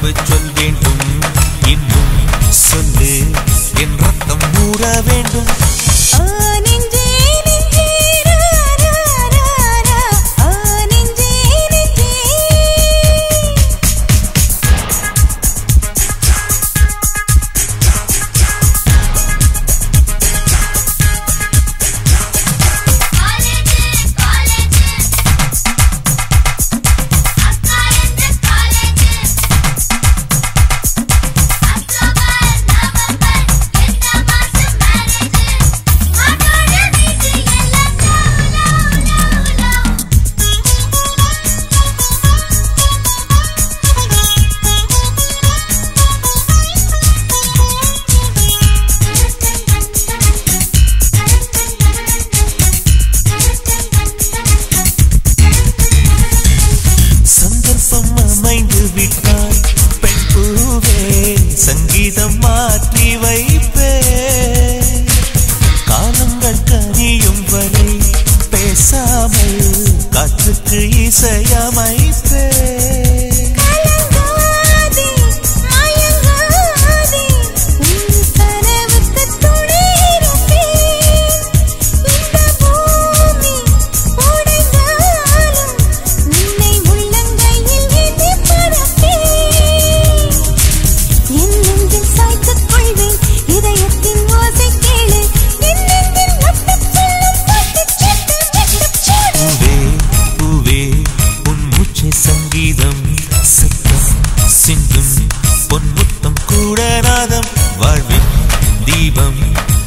அன்பு சொல் வேண்டும் இன்னும் சொல்லு என் ரத்தம் ஊற வேண்டும் சங்கீதம் மாற்றி வைப்பே காலங்கள் கனியும் வரை பேசாமல் காற்றுக்கு இசையமைப்பே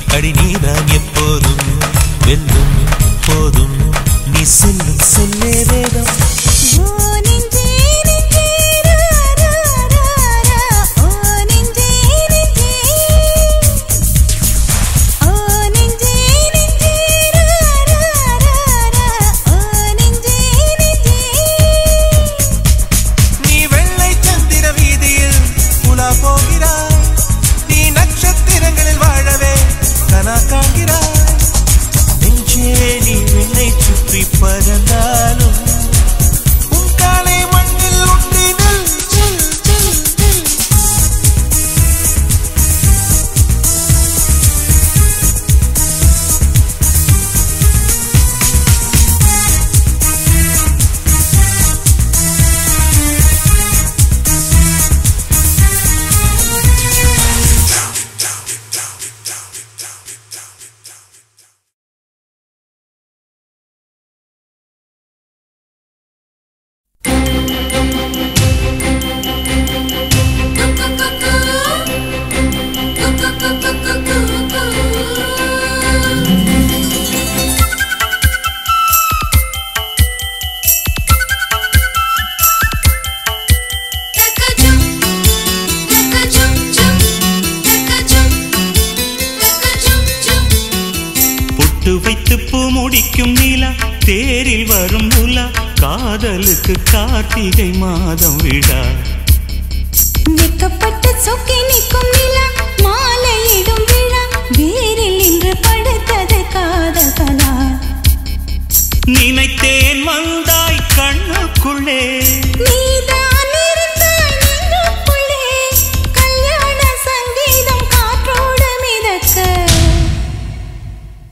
அடிநீதான் எப்போதும் வெல்லும் போதும் நீ சொல்லும் சொல்லே வேதம் நீ வெள்ளை சந்திர வீதியில் உலா போகிறாய் நீ நட்சத்திரங்களில் வாழவே கனா காண்கிறாய் நெஞ்சே நீ என்னை சுற்றி பறந்தாலும் உன் காலை மண்ணில் ஒன்றினல் தேரில் வரும் உலா காதலுக்கு கார்த்திகை மாதம் விழா வெக்கப்பட்டு சொக்கி நிற்கும் நிலா மாலையிடும் விழா வேரில் இன்று படுத்தது காதல் கலா நினைத்தேன் வந்தாய் கண்ணுக்குள்ளே நீதான் இருந்தாய் நெஞ்சுக்குள்ளே கல்யாண சங்கீதம் காற்றோடு மிதக்க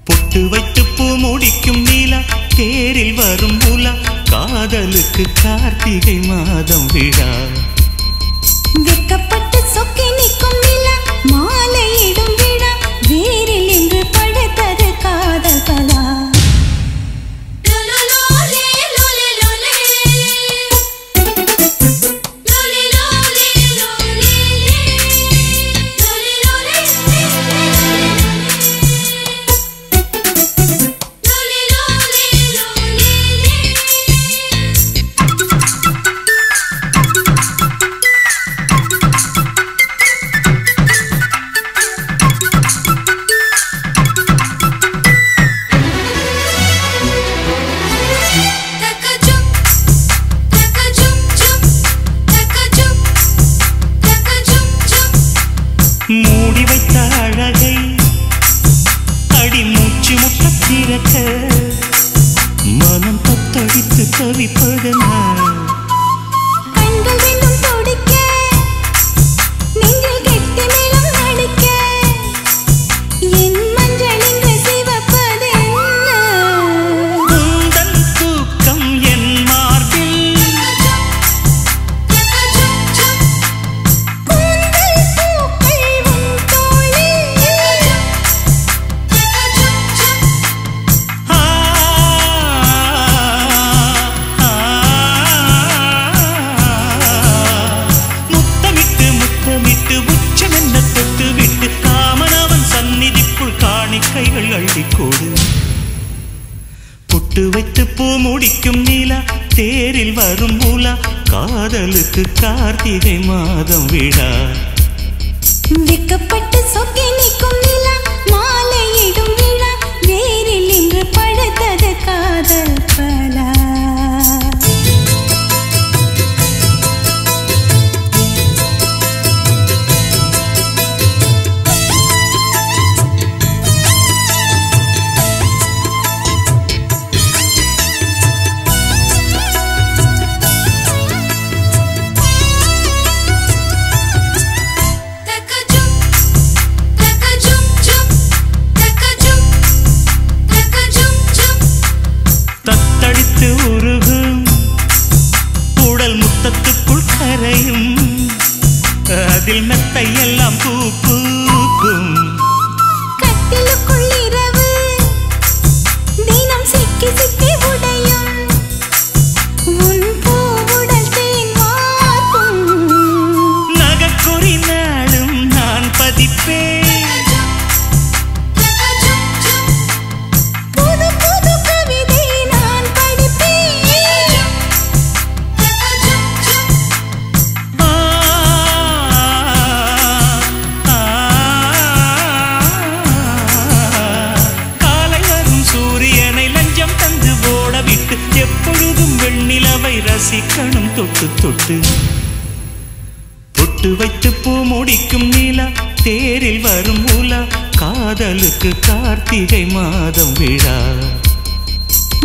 பொட்டு வைத்து பூ முடிக்கும் நீலா தேரில் வரும் உலா காதலுக்கு கார்த்திகை மாதம் விழா வெக்கப்பட்டு சொக்கி நிற்கும் நிலா மாலையிடும் விழா வேரில் இன்று படுத்தது காதல் கலா மூடி வைத்த அழகை அடி மூச்சு முட்ட திறக்க மனம் தத்தடித்து தவிப்பதனா கண்கள் ரெண்டும் துடிக்க பொட்டு வைத்து பூ முடிக்கும் நீலா தேரில் வரும் மூலா காதலுக்கு கார்த்திகை மாதம் விழா வெக்கப்பட்டு சொக்கி நிற்கும் நிலா மாலையிடும் விழா வேரில் இன்று பழுத்தது காதல் பலா அதில் மெத்தை எல்லாம் பூக்கும் கட்டிலுக்குள் இரவு தினம் சிக்கி சிக்கி உடையும் உன் பூவுடல் தேன் வார்க்கும் நகக்குறி நாளும் நான் பதிப்பேன் புது புது கவிதை நான் படிப்பேன் காலை வரும் சூரியனை லஞ்சம் தந்து ஓட விட்டு எப்பொழுதும் வெண்ணிலவை ரசிக்கணும் தொட்டு தொட்டு பொட்டு வைத்து பூ முடிக்கும் நீலா தேரில் வரும் மூலா காதலுக்கு கார்த்திகை மாதம் விழா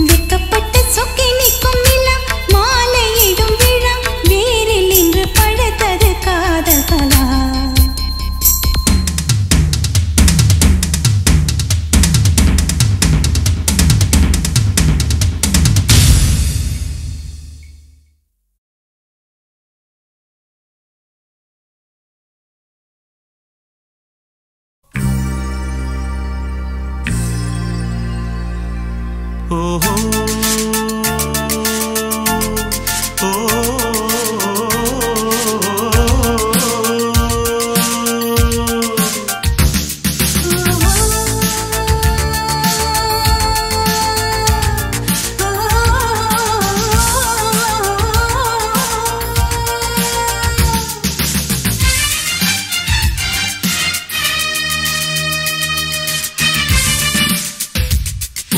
வெக்கப்பட்டு சொக்கி நிற்கும் நிலா மாலையிடும் விழா வேரில் இன்று பழுத்தது காதல் பலா ஓஹோ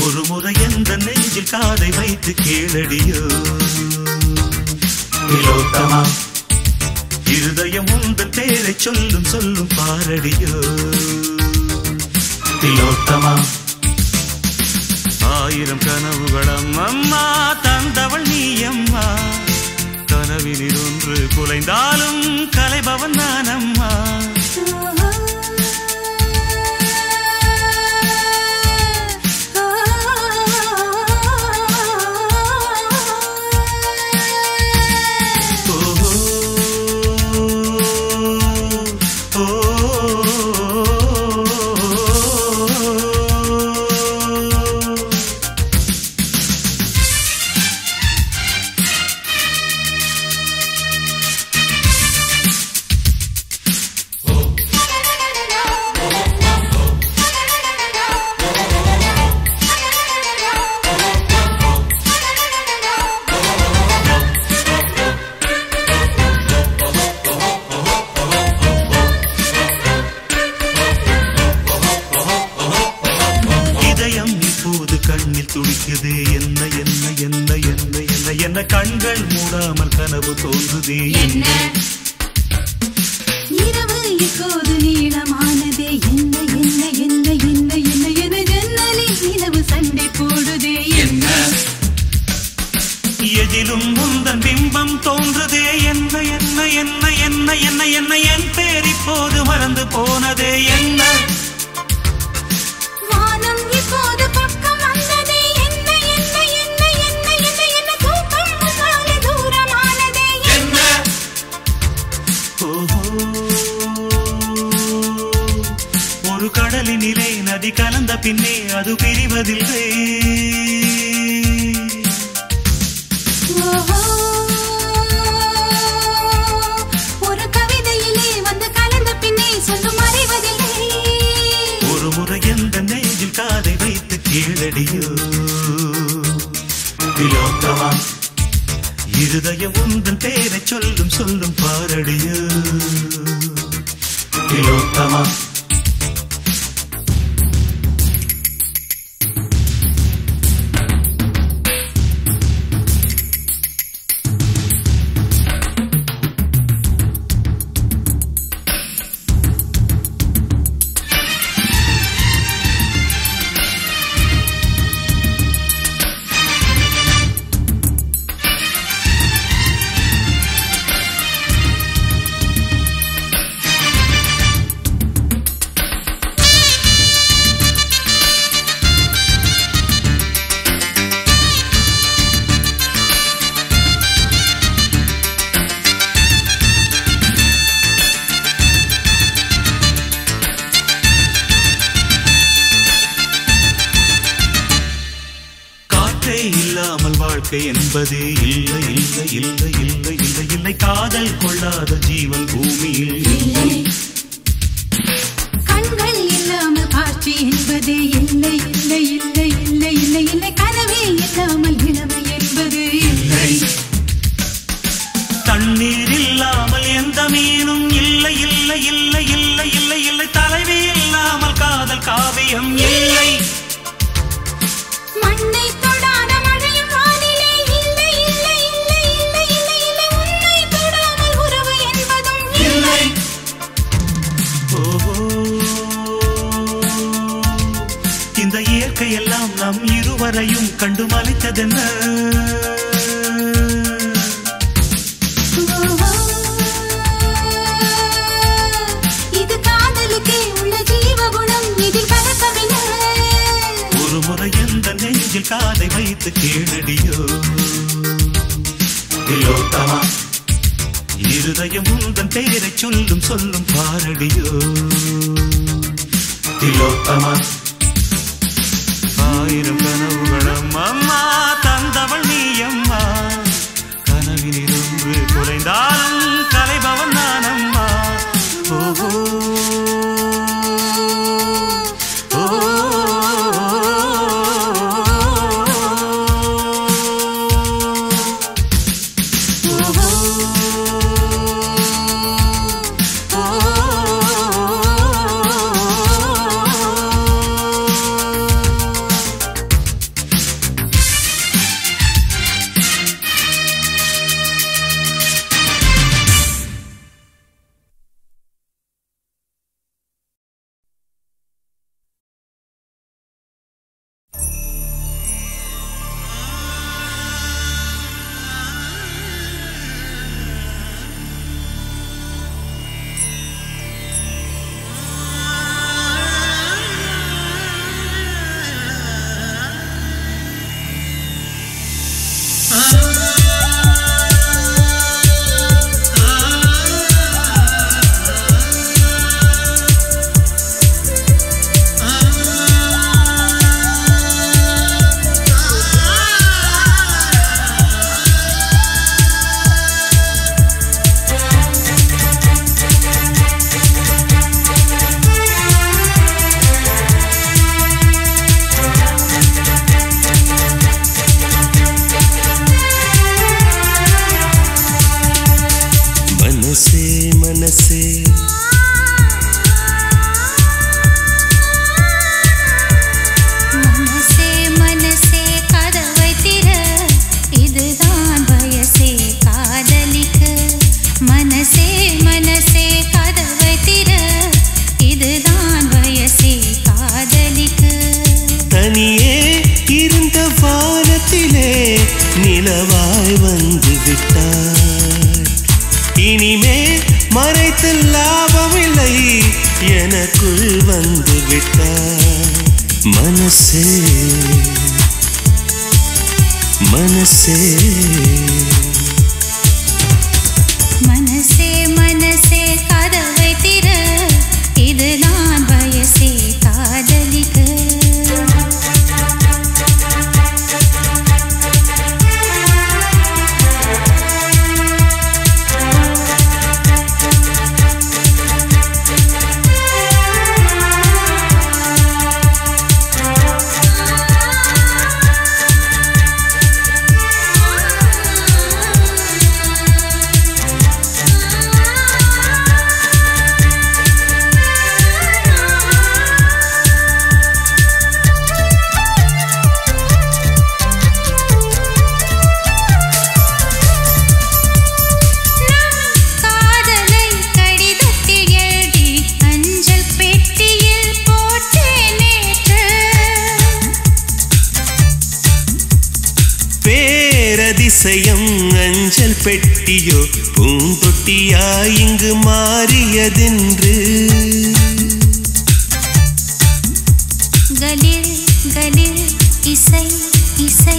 ஒரு முறை எந்த நெஞ்சில் காதை வைத்து கேளடியோ திலோத்தமா இருதயம் உந்தன் பேரை சொல்லும் சொல்லும் பாரடியோ திலோத்தமா ஆயிரம் கனவுகளம் அம்மா தந்தவள் நீ அம்மா கனவினில் ஒன்று குலைந்தாலும் கலைபவன் நான் அம்மா துடிக்குதே என்ன என்ன என்ன என்ன என்ன என்ன கண்கள் மூடாமல் கனவு தோன்றுதே என்ன இரவு இப்போது நீளமானதே என்ன என்ன என்ன என்ன என்ன என ஜன்னலில் நிலவு சண்டை போடுதே என்ன எதிலும் முந்தன் பிம்பம் தோன்றுதே என்ன என்ன என்ன என்ன என்ன என்ன என் பேர் இப்போது மறந்து போனதே என்ன வானம் இப்போது பக்கம் வந்ததே என்ன என்ன என்ன என்ன என்ன என்ன தூக்கம் முன்னாலே தூரமானதே என்ன ஒரு கடலினிலே நதி கலந்த பின்னே அது பிரிவதில்லை ஒரு கவிதையிலே வந்து கலந்த பின்னே சொல்லும் அறிவதில்லை ஒரு முறை எந்த நெஞ்சில் காதை வைத்து கேளடியோ இருதயம் உந்தன் பேரை சொல்லும் சொல்லும் பாரடியோ திலோத்தமா. இல்லாமல் வாழ்க்கை என்பதே இல்லை இல்லை இல்லை இல்லை இல்லை இல்லை. காதல் கொள்ளாத ஜீவன் பூமியில் இல்லை. கண்கள் இல்லாமல் காட்சி என்பதே இல்லை இல்லை இல்லை இல்லை இல்லை இல்லை. கனவே இல்லாமல் இளமை என்பது இல்லை. தண்ணீர் இல்லாமல் எந்த மீனும் இல்லை இல்லை இல்லை இல்லை இல்லை இல்லை. தலைவி இல்லாமல் காதல் காவியம் இல்லை. மண்ணை தொடாத மழையும் வானிலே இல்லை இல்லை இல்லை இல்லை இல்லை இல்லை. உன்னை தொடாமல் உறவு என்பதும் இல்லை. ஓஹோ, இந்த இயற்கை எல்லாம் நம் இருவரையும் கண்டு மலைத்ததென்ன? இது காதலுக்கே உள்ள ஜீவகுணம், இதில் கலக்கமில்லை. ஒரு முறை எந்த நெஞ்சில் காதை வைத்து கேளடியோ திலோத்தமா. இருதயம் உந்தன் பெயரை சொல்லும் சொல்லும் பாரடியோ திலோத்தமா. ஆயிரம் கனவுகளும் அம்மா தந்தவள் நீ அம்மா. கனவினில் ஒன்று குறைந்தாலும் கலைபவன் நான் அம்மா. ஓஹோ நிலவாய் வந்து விட்டாய். இனிமேல் மறைத்து லாபமில்லை, எனக்குள் வந்து விட்டாய். மனசே மனசே மனசே மனசே கதவை திற, இது நான் வயசே காதலிக்க. பெட்டியோ பூந்தொட்டியா இங்கு மாறியதென்று கலில் கலில் இசை இசை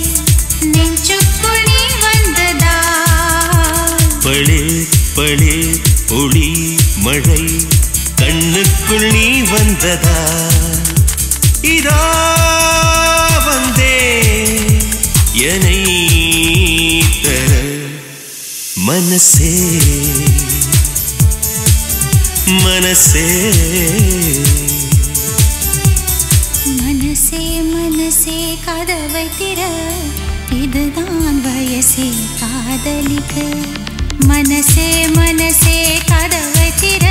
நெஞ்சுக்குள் நீ வந்ததா பளிர் பளிர் ஒளி மழை கண்ணுக்குள் நீ வந்ததா இதோ வந்தே என்னை தர மனசே மனசே மனசே மனசே கதவை திற இதுதான் வயசே காதலிக்க மனசே மனசே கதவை திற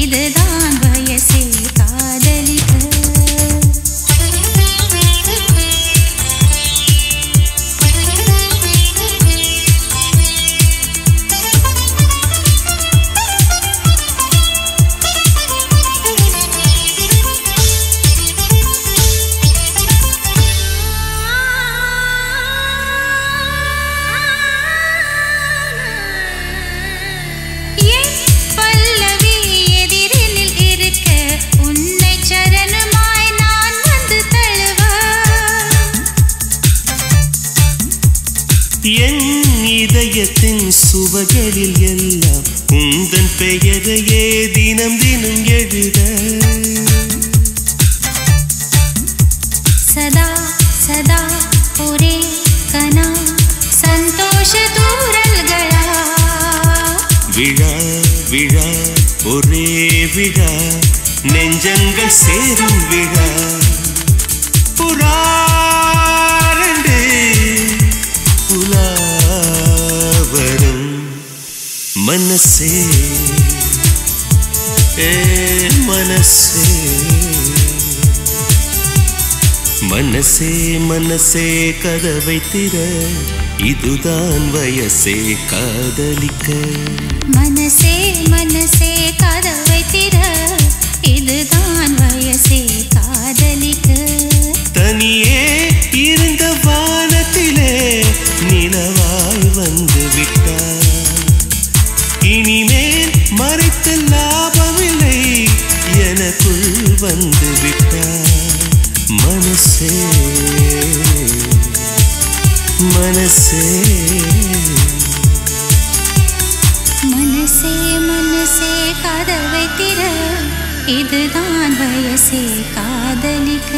இதுதான் வயசே காதலிக்க என் இதயத்தின் சுவகளில் எல்லாம் உந்தன் பெயரையே தினம் தினம் எழுத சதா சதா ஒரே கனா சந்தோஷ தூரல்களா விழா விழா ஒரே விழா நெஞ்சங்கள் சேரும் விழா புறாரண்டு புலாவரும் மனசே மனசே மனசே மனசே கதவை திற இதுதான் வயசே காதலிக்க மனசே மனசே கதவை திற இதுதான் வயசே காதலிக்க தனியே இருந்த வானத்திலே நிலவாய் வந்து விட்டார் இனிமேல் மறைத்த லாபமில்லை எனக்குள் வந்து விட்டார் மனசே மனசே மனசே மனசே கதவை திற இதுதான் வயசே காதலிக்க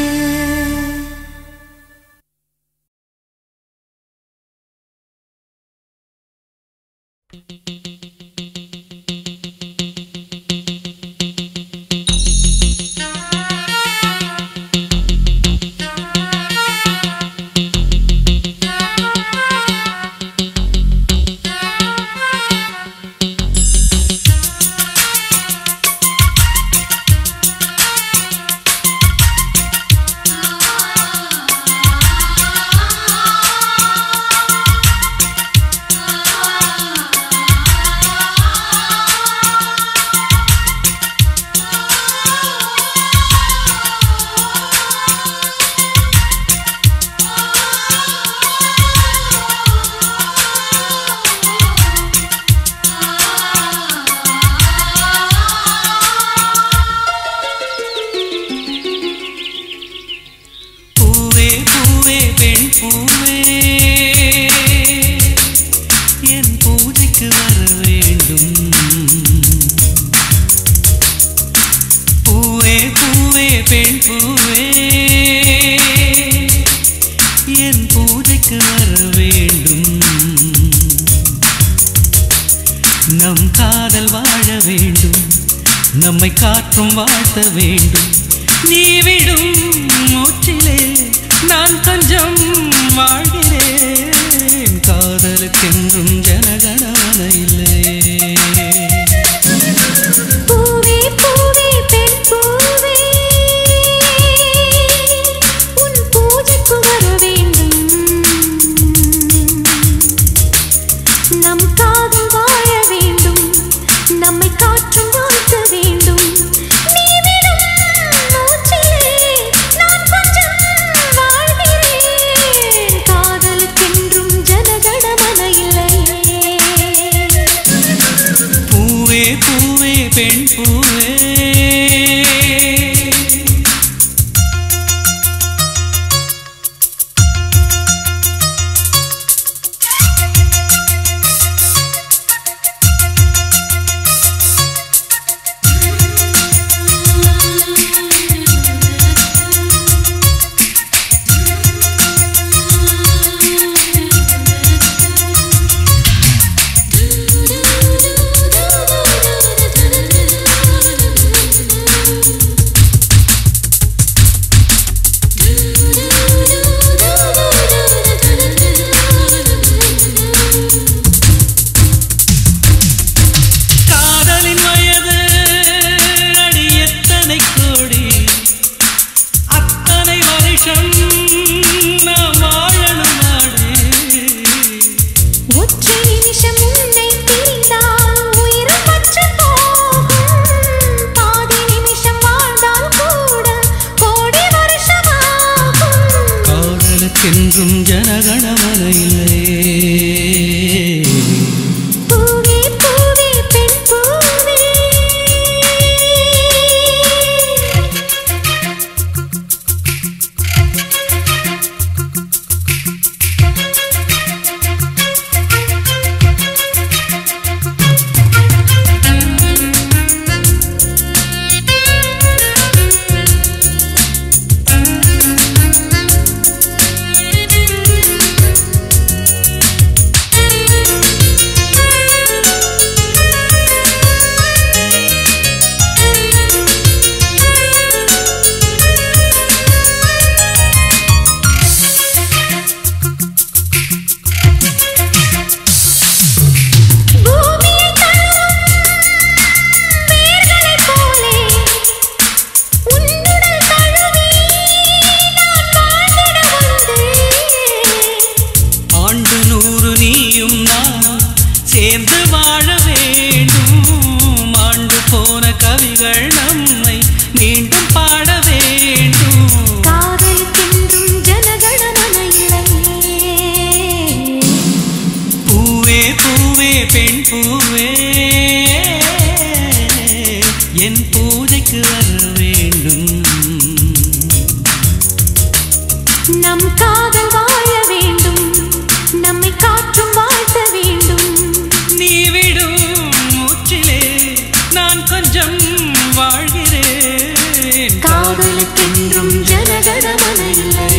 நம்மை காற்றும் வாழ்த்த வேண்டும். நீ விடும் மூச்சிலே நான் கொஞ்சம் வாழ்கிறேன். காதலுக்கென்றும் ஜனகணமன இல்லையே. பூவே பூவே பெண் பூவே உன் பூஜைக்கு வர வேண்டும். நம் காதல் வாழ வேண்டும். நம்மை காற்றும் வாழ்த்த வேண்டும். நீ விடும் மூச்சிலே நான் கொஞ்சம் வாழ்கிறேன். காதலுக்கென்றும் ஜனகணமன இல்லையே. பூவே பெண் பூவே என்றும் ஜனகணமனையிலே பூவே பூவே பெண் பூவே சேர்ந்து வாழ வேண்டும் ஆண்டு போன கவிகள் நம்மை மீண்டும் பாட வேண்டும் காதலுக்கென்றும் ஜனகணமனையிலே பூவே பூவே பெண் பூவே என் பூஜைக்கு வர வேண்டும் நம் காதல் வாழ வேண்டும் நம்மை காற்றும் வாழ்த்த வேண்டும் நீ விடும் மூச்சிலே நான் கொஞ்சம் வாழ்கிறேன் காதலுக்கென்றும் ஜனகணமனையிலே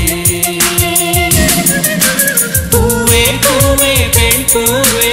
பூவே பூவே பெண் பூவே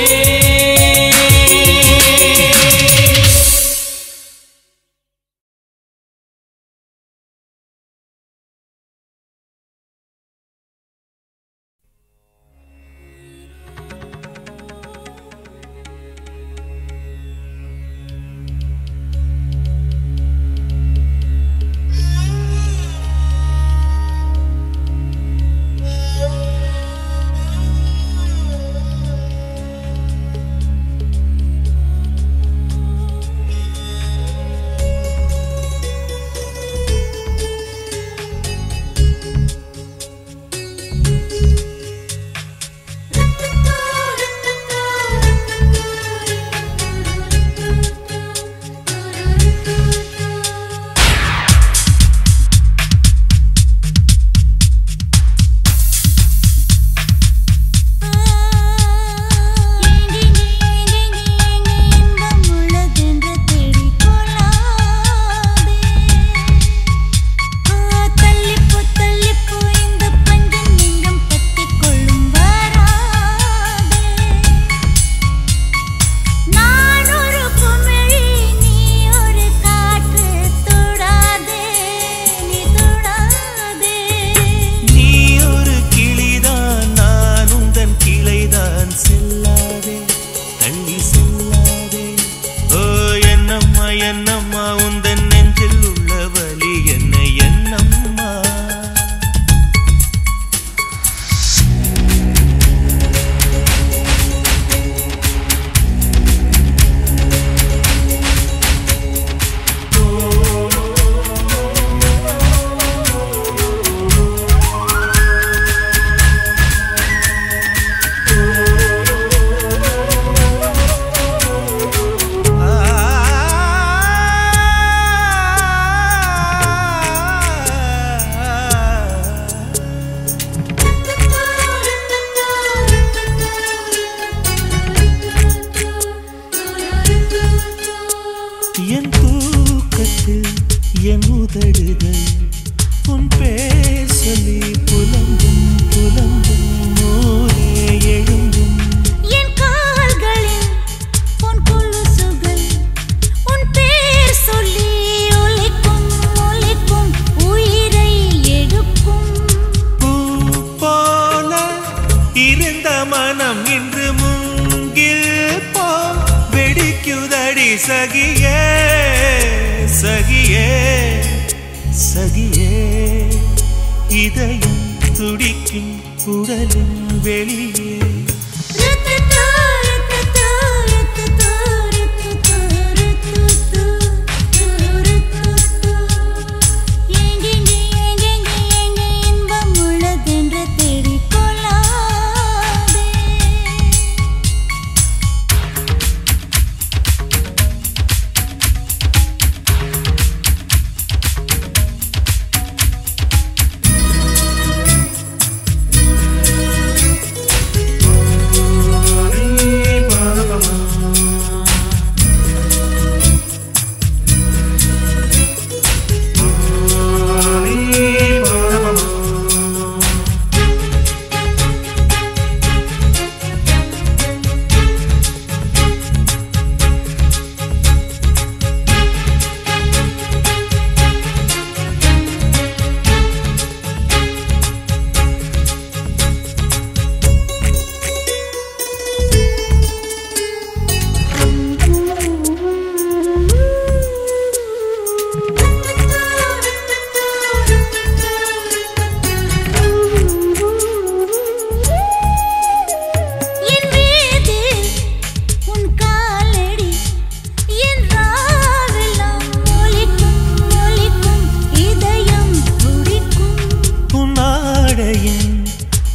என் உதடுகள் உன் பேர் சொல்லி புலம்பும் புலம்பும் மோரே எழும்பும் என் கால்களில் உன் கொலுசுகள் உன் பேர் சொல்லி ஒலிக்கும் ஒலிக்கும் உயிரை எடுக்கும் பூ போல இருந்த மனம் இன்று மூங்கில் போ வெடிக்குதடி சகியே சகியே சகியே இதயம் துடிக்கும் உடலும் வெளியே இன்பம் உள்ளதென்று தேடிக்கொள்ளாதே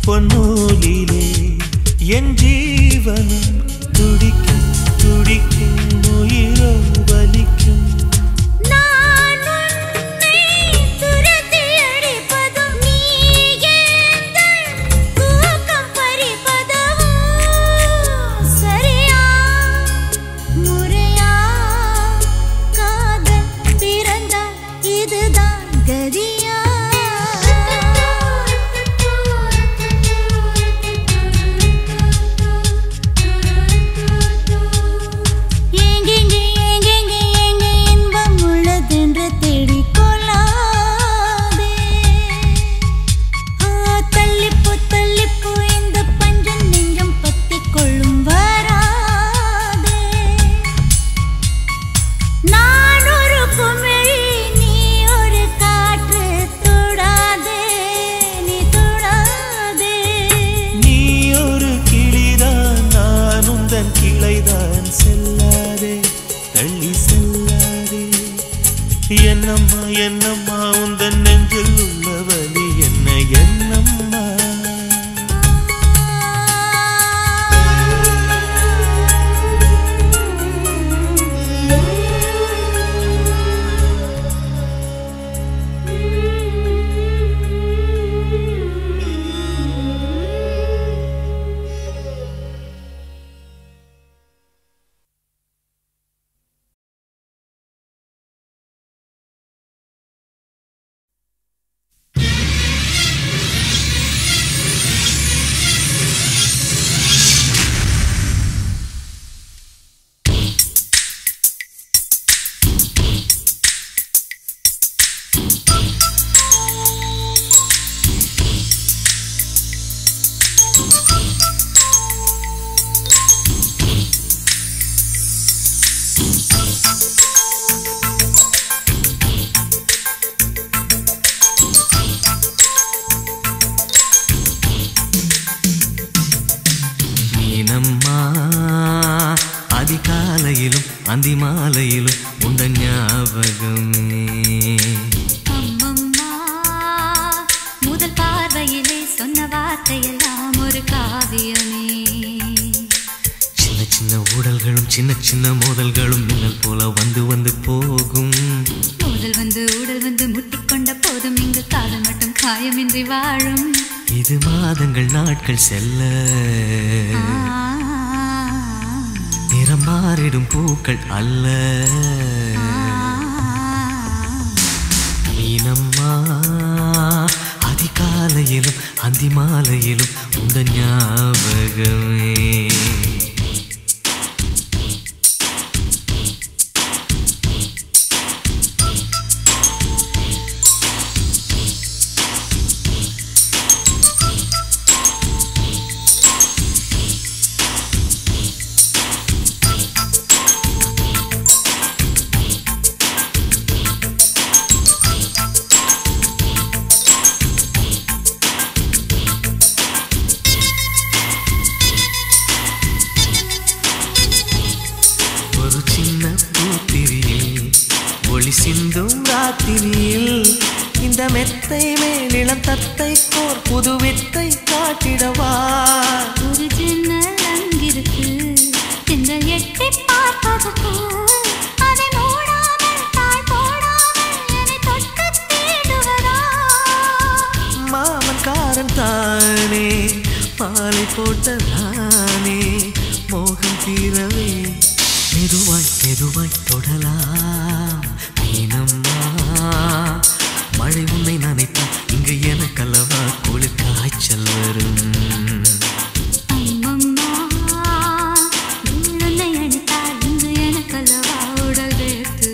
பொன்னூலிலே என் ஜீவனும் துடிக்கும் துடிக்கும் உயிரோ வலிக்கும் நான் உன்னை துரத்தி அடிப்பதும் நீ எந்தன் தூக்கம் பறிப்பதும் சரியா முறையா காதல் பிறந்தால் இதுதான் கதியா கிளைதான் செல்லாதே தள்ளி செல்லாதே என்னம்மா என்னம்மா உந்தன் நெஞ்சில் உள்ள வலி என்ன என்னம்மா அதிகாலையிலும் அந்தி மாலையிலும் உண்ட ஞாபகமே அம்மம்மா முதல் பார்வையிலே சொன்ன வார்த்தையெல்லாம் ஒரு காவியமே சின்ன சின்ன ஊடல்களும் சின்ன சின்ன மோதல்களும் மின்னல் போல வந்து வந்து போகும் மோதல் வந்து ஊடல் வந்து முட்டிக்கொண்ட போதும் இங்கு காதல் மட்டும் காயமின்றி வாழும் இது மாதங்கள் நாட்கள் செல்ல நிறம் மாறிடும் பூக்கள் அல்ல அதிகாலையிலும் அந்தி மாலையிலும் உந்த ஞாபகமே சிந்தும் ராத்திரியில் இந்த மெத்தை மேலிளம் தத்தை கோர் புது வித்தை காட்டிடவா ஒரு ஜன்னல் அங்கிருக்கு திங்கள் எட்டி பார்ப்பதற்கு அதை மூடாமல் தாழ் போடாமல் என்னை தொட்டு தேடுவதா மாமன்காரன் தானே பாலை போட்ட தானே மோகம் தீரவே மெதுவாய் மெதுவாய் தொடலாம் மழை உன்னை நினைத்தால் இங்கு எனக்கல்லவா குளிர் காய்ச்சல் வரும் உன்னை அணித்தால் இங்கு எனக்கல்லவா உடல் வேர்த்து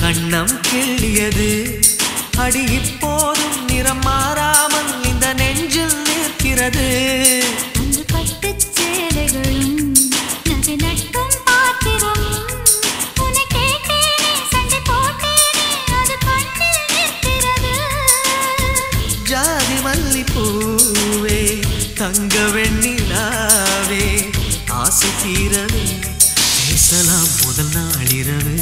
கண்ணம் கிள்ளியது அடி இப்போதும் நிறம் மாறாமல் இந்த நெஞ்சில் நிற்கிறது அந்த பட்டுச் சேலைகளும் நகை நட்டும் பாத்திரமும் உன்னை கேட்டேனே சண்டை போட்டேனே அது கண்ணில் நிற்கிறது ஜாதி மல்லிப்பூவே தங்க வெண்ணிலாவே ஆசை தீரவே பேசலாம் முதல் நாளிரவு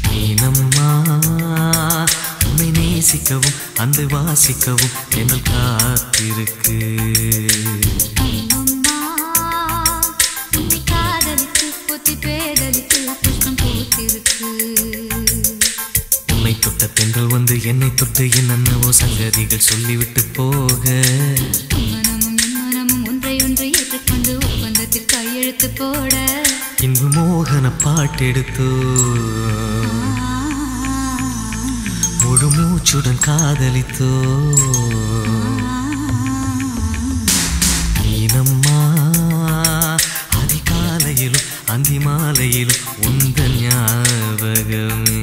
நீனம்மா உன்னை நேசிக்கவும் அந்த வாசிக்கவும் என்ன காத்திருக்கு உன்னை காதலித்து பொத்தி பேதலித்து புஷ்பம் பூத்திருக்கு உன்னை தொட்ட பெண்கள் வந்து என்னை தொட்டு என்னென்னவோ சங்கதிகள் சொல்லிவிட்டு போக மனமும் ஒன்றை ஒன்று ஏற்றுக்கொண்டு ஒப்பந்தத்தில் கையெழுத்து போட இன்பு மோகன பாட்டெடுத்தோ முழு மூச்சுடன் காதலித்தோ நீனம்மா அதிகாலையிலும் அந்தி மாலையிலும் உந்த ஞாபகமே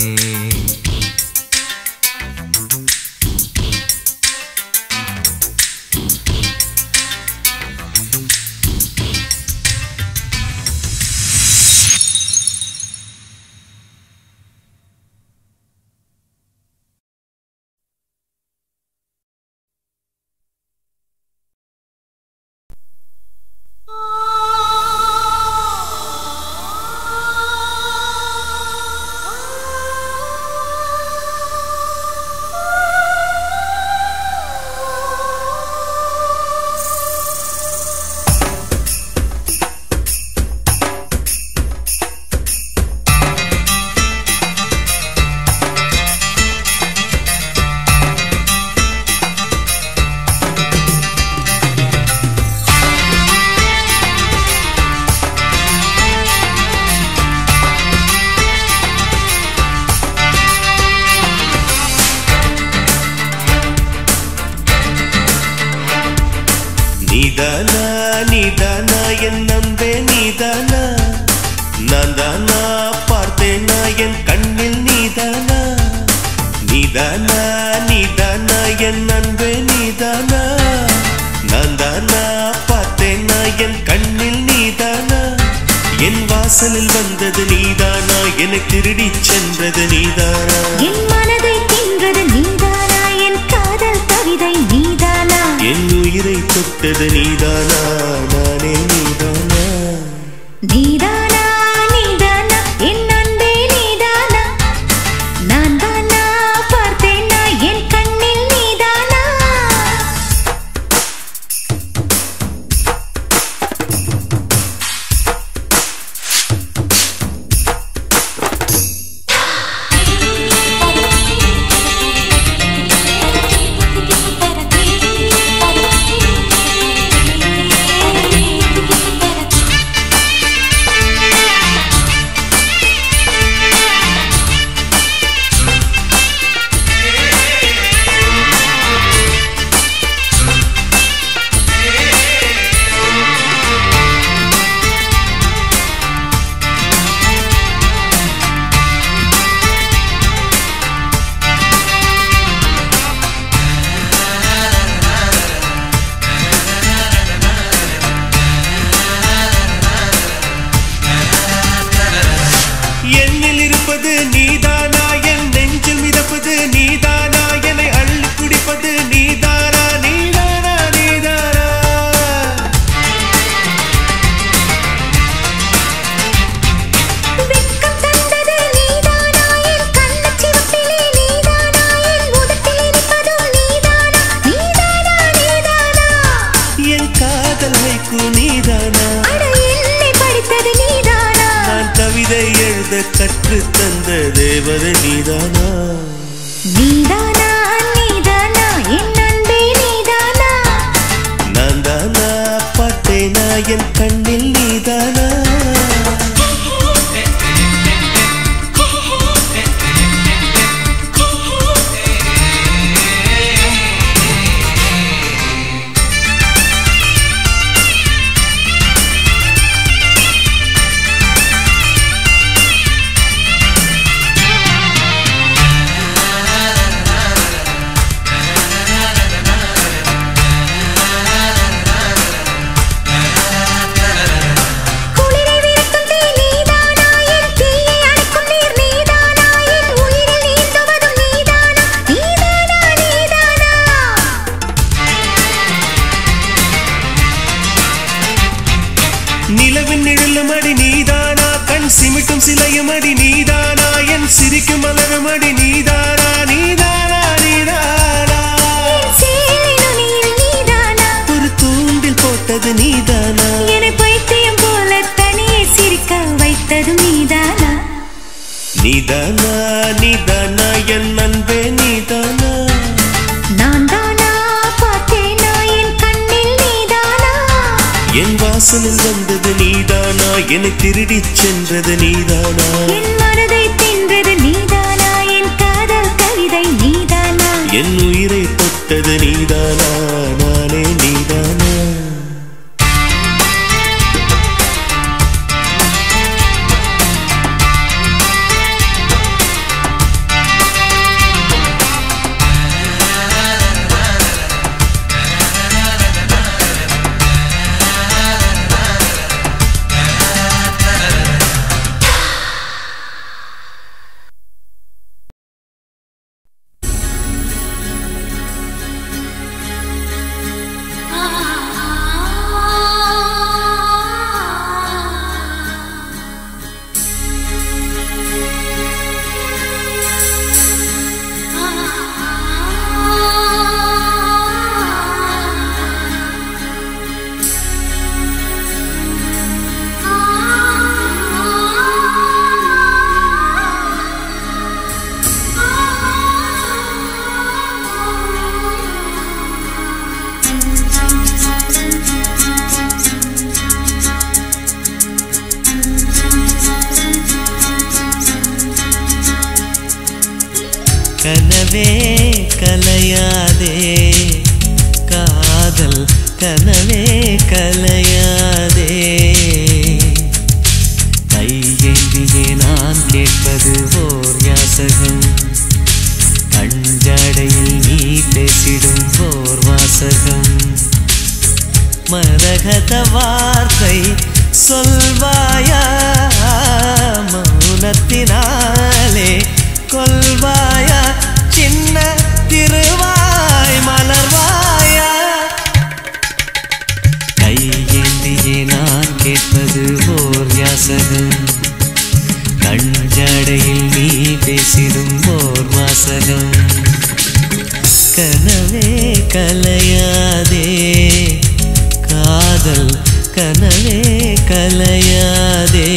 என் அன்பே நீதானா நான் தானா பார்த்தேனா என் கண்ணில் நீதானா நீதானா நீதானா என் அன்பே நீதானா நான் தானா பார்த்தேனா என் கண்ணில் நீதானா என் வாசலில் வந்தது நீதானா என்னை திருடி சென்றது நீதானா என் மனதை தின்றது நீதானா என் காதல் கவிதை நீதானா என் உயிரை தொட்டது நீதானா நானே நீதானா நீதானா நீதானா என் அன்பே நீதானா நான் தானா பார்த்தேனா என் கண்ணில் நீதானா நீதானா என் நெஞ்சில் மிதப்பது நீதானா என்னை அள்ளி குடிப்பது நீதானா நீதானா நீதானா வெட்கம் தந்தது நீதானா என் கண்ணச் சிவப்பிலே நீதானா என் உதட்டில் இருப்பதும் நீதானா நீதானா நீதானா என் காதல் வைக்கு நீதானா அட என்னை படித்தது நீதானா நான் கவிதை எழுத கற்று தந்த தேவதை நீதானா நீதானா நீதானா என் அன்பே நீதானா நான் தானா பார்த்தேனா என் கண்ணில் நீதானா நிலவின் நிழலுமடி நீதானா கண் சிமிட்டும் சிலையுமடி நீதானா என் சிரிக்கும் மலருமடி நீதானா நீதானா நீதானா ஒரு தூண்டில் போட்டது நீதானா என்னை பைத்தியம் போல தனியே சிரிக்க வைத்தது நீதானா நீதானா நீதானா என் அன்பே நீதானா நான் தானா பார்த்தேனா என் கண்ணில் நீதானா என் வாசலில் வந்தது நீதானா என்னை திருடி சென்றது நீதானா என் மனதை தின்றது நீதானா என் காதல் கவிதை நீதானா என் உயிரை தொட்டது நீதானா நானே நீதானா கனவே கலையாதே காதல் கனவே கலையாதே கையேந்தியே நான் கேட்பது ஓர் யாசகம் கஞ்சாடையில் நீ பேசிடும் ஓர் வாசகம் மரகத வார்த்தை சொல்வாயா மௌனத்தினாலே கொல்வாயா சின்ன திருவாய் மலர்வாயா கையேந்தியே நான் கேட்பது ஓர் யாசகம் கஞ்சாடையில் நீ பேசிடும் ஓர் வாசகம் கனவே கலையாதே காதல் கனவே கலையாதே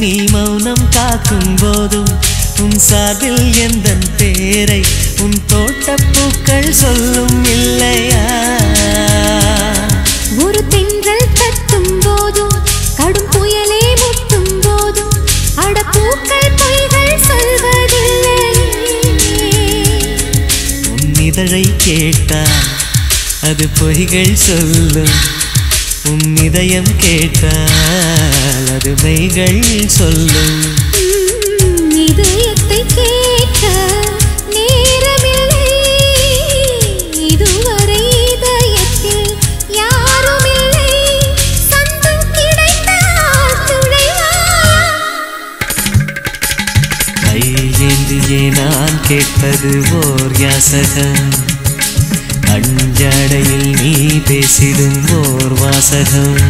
நீ மௌனம் காக்கும் போதும் உன் சாதில் எந்தன் பேரை உன் தோட்டப்பூக்கள் சொல்லும் இல்லையா ஒரு தென்றல் தட்டும் போதும் கடும் புயலே முட்டும் போதும் அடப்பூக்கள் பொய்கள் சொல்வதில்லை உன் இதழை கேட்டால் அது பொய்கள் சொல்லும் உன் இதயம் கேட்டால் அது மெய்கள் சொல்லும் இதயத்தை கேட்க நேரமில்லை இதுவரை இதயத்தில் யாருமில்லை சந்தம் கிடைத்தால் துணைவாயா கையேந்தியே நான் கேட்பது ஓர் யாசகம் கஞ்சாடையில் நீ பேசிடும் ஓர் வாசகம்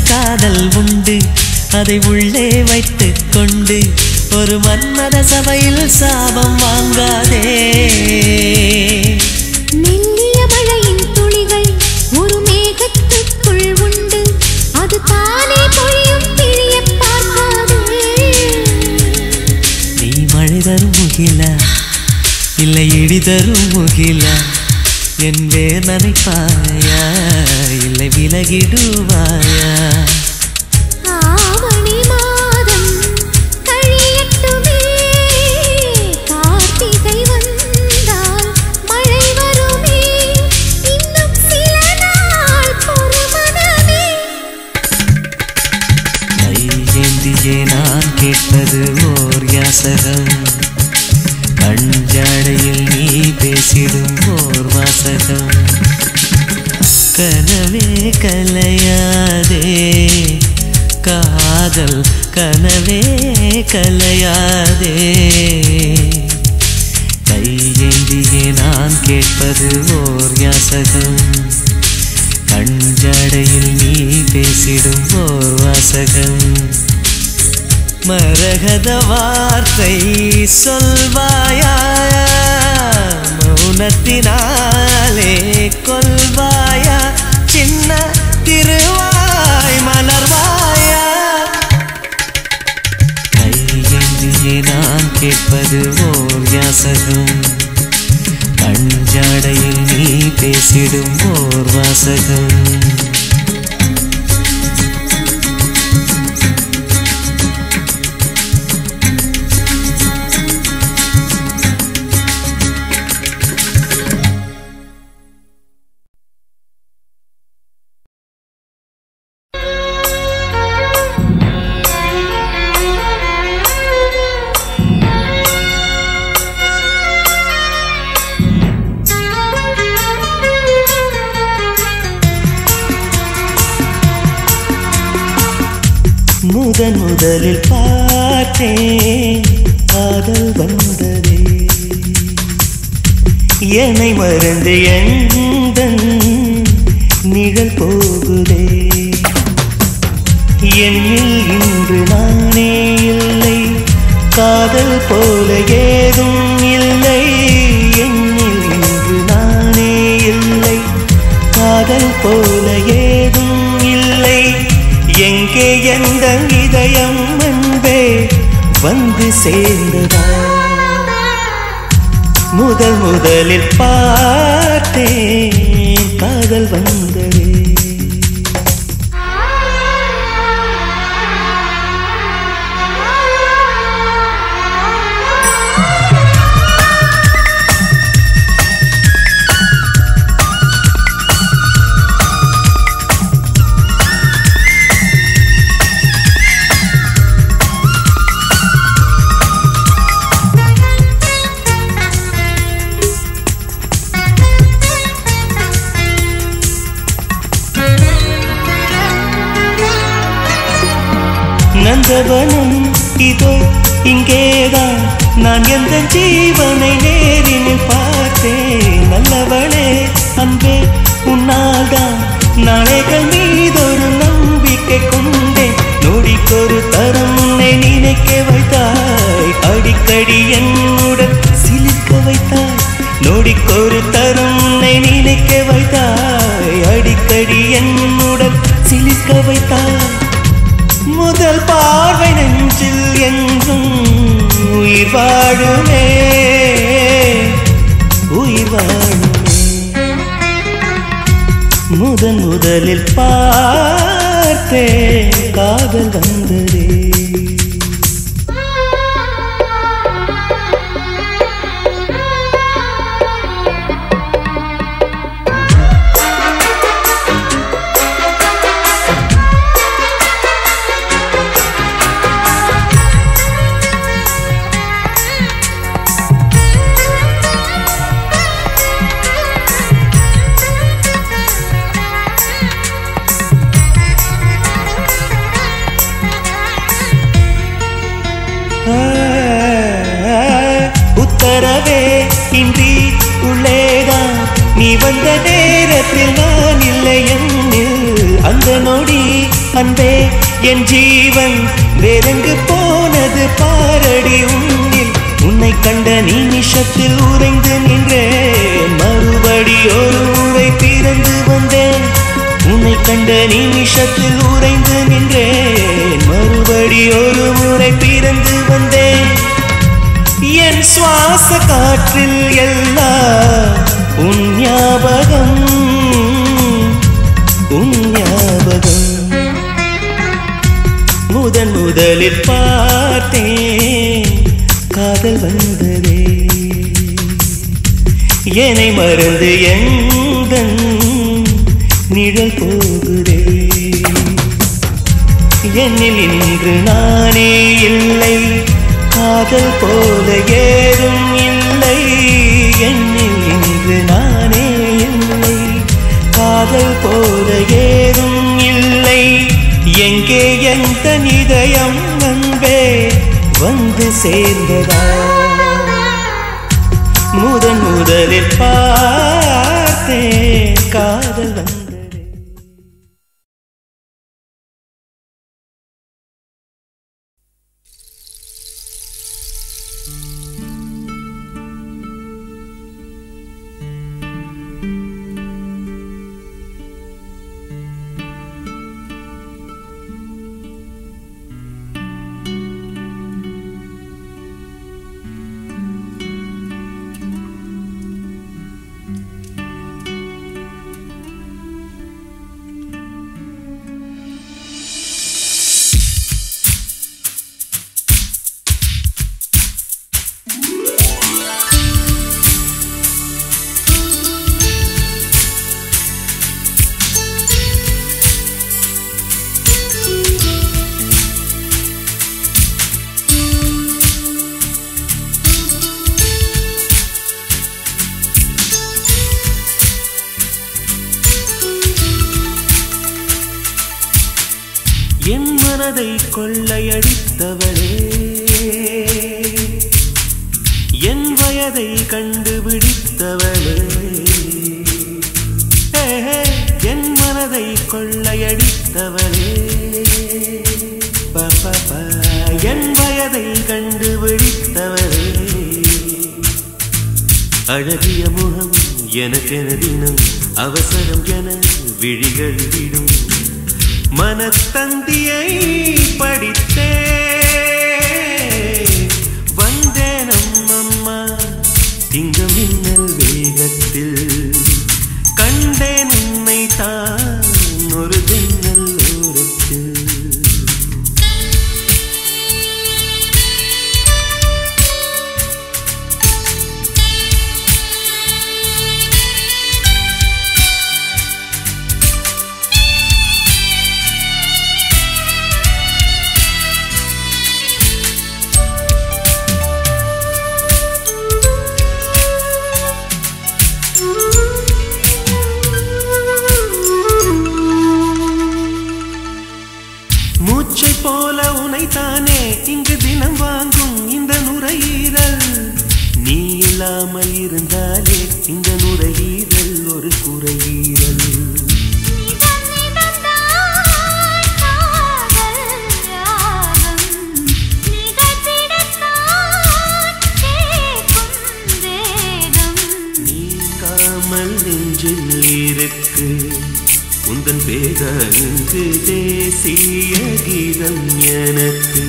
காதல் உண்டு அதை உள்ளே வைத்துக் கொண்டு ஒரு மன்மத சபையில் சாபம் வாங்காதே மெல்லிய மழையின் துளிகள் ஒரு மேகத்துக்குள் உண்டு அது தானே பொழியும் பிழிய பார்க்காதே நீ மழை தரும் முகிலா இல்லை இடி தரும் முகிலா என் வேர் நனைப்பாயா இல்லை விலகிடுவாயா ஆவணி மாதம் கழியட்டுமே கார்த்திகை வந்தால் மழை வருமே இன்னும் சில நாள் பொறுமனமே கையேந்தியே நான் கேட்பது ஓர் யாசகம் கஞ்சாடையில் நீ பேசிடும் ஓர் வாசகம் கனவே கலையாதே காதல் கனவே கலையாதே கையேந்தியே நான் கேட்பது ஓர் யாசகம் கஞ்சாடையில் நீ பேசிடும் ஓர் வாசகம் மரகத வார்த்தை சொல்வாயா மௌனத்தினாலே கொல்வாயா சின்ன திருவாய் மலர்வாயா கையேந்தியே நான் கேட்பது ஓர் யாசகம் கஞ்சாடையில் நீ பேசிடும் ஓர் வாசகம் முதலில் பார்த்தேன் காதல் வந்ததே என்னை மறந்து எந்தன் நிழல் போகுதே என்னில் இன்று நானே இல்லை காதல் போல ஏதும் இல்லை என்னில் இன்று நானே இல்லை காதல் போல ஏதும் இல்லை எங்கே எந்த இதயம் அன்பே வந்து சேர்ந்ததா முதலில் பார்த்தேன் காதல் வந்ததே நந்தவனம் இதோ இங்கேதான் நான் எந்த ஜீவனை நேரில் பார்த்தேன் நல்லவளே அன்பே உன்னால்தான் நாளைகள் மீதொரு நம்பிக்கை கொண்டேன் நொடிக்கொரு தரம் உன்னை நினைக்க வைத்தாய் அடிக்கடி என்னுடன் சிலிர்க்க வைத்தாய் நொடிக்கொரு தரம் உன்னை நினைக்க வைத்தாய் அடிக்கடி என்னுடன் சிலிர்க்க வைத்தாய் முதல் பார்வை நெஞ்சில் என்றும் உயிர் வாழுமே உயிர் வாழுமே முதலில் பார்த்தே காதல் வந்ததே உத்தரவே இன்றி உள்ளேதான் நீ வந்த நேரத்தில் நான் இல்லை என்னில் அந்த நொடி அன்பே என் ஜீவன் வேறெங்கு போனது பாரடி உன்னில் உன்னை கண்ட நிமிஷத்தில் உறைந்து நின்றேன் மறுபடி ஒரு முறை பிறந்து வந்தேன் உன்னை கண்ட நிமிஷத்தில் உறைந்து நின்றேன் மறுபடி ஒரு முறை பிறந்து வந்தேன் என் சுவாச காற்றில் எல்லாம் உன் ஞாபகம் முதலில் பார்த்தேன் காதல் வந்ததே என்னை மறந்து எந்தன் நிழல் போகுதே என்னில் இன்று நானே இல்லை காதல் போல ஏதும் இல்லை என்னில் இன்று நானே இல்லை காதல் போல ஏதும் இல்லை எங்கே எந்த இதயம் அன்பே வந்து சேர்ந்ததா முதலில் பார்த்தேன் காதல் வந்ததே மனதை கொள்ளையடித்தவளே என் வயதை கண்டுபிடித்தவளே என் மனதை கொள்ளையடித்தவளே பாப்பா என் வயதை கண்டுபிடித்தவளே அழகிய முகம் எனக்கென தினம் அவசரம் என விழிகள் விடும் மனத்தந்தியை படித்தே வந்தேன் அம்மம்மா இங்கு மின்னல் வேகத்தில் கண்டேன் உன்னை தான் ஒரு தின்னல் ஓரத்தில் மூச்சை போல உனைத்தானே இங்கு தினம் வாங்கும் இந்த நுரையீரல் நீ இல்லாமல் இருந்தாலே இந்த நுரையீரல் ஒரு குறையீரல் நீங்காமல் நெஞ்சில் இருக்கு உந்தன் பேத இங்கு தேசிய கீதம் எனக்கு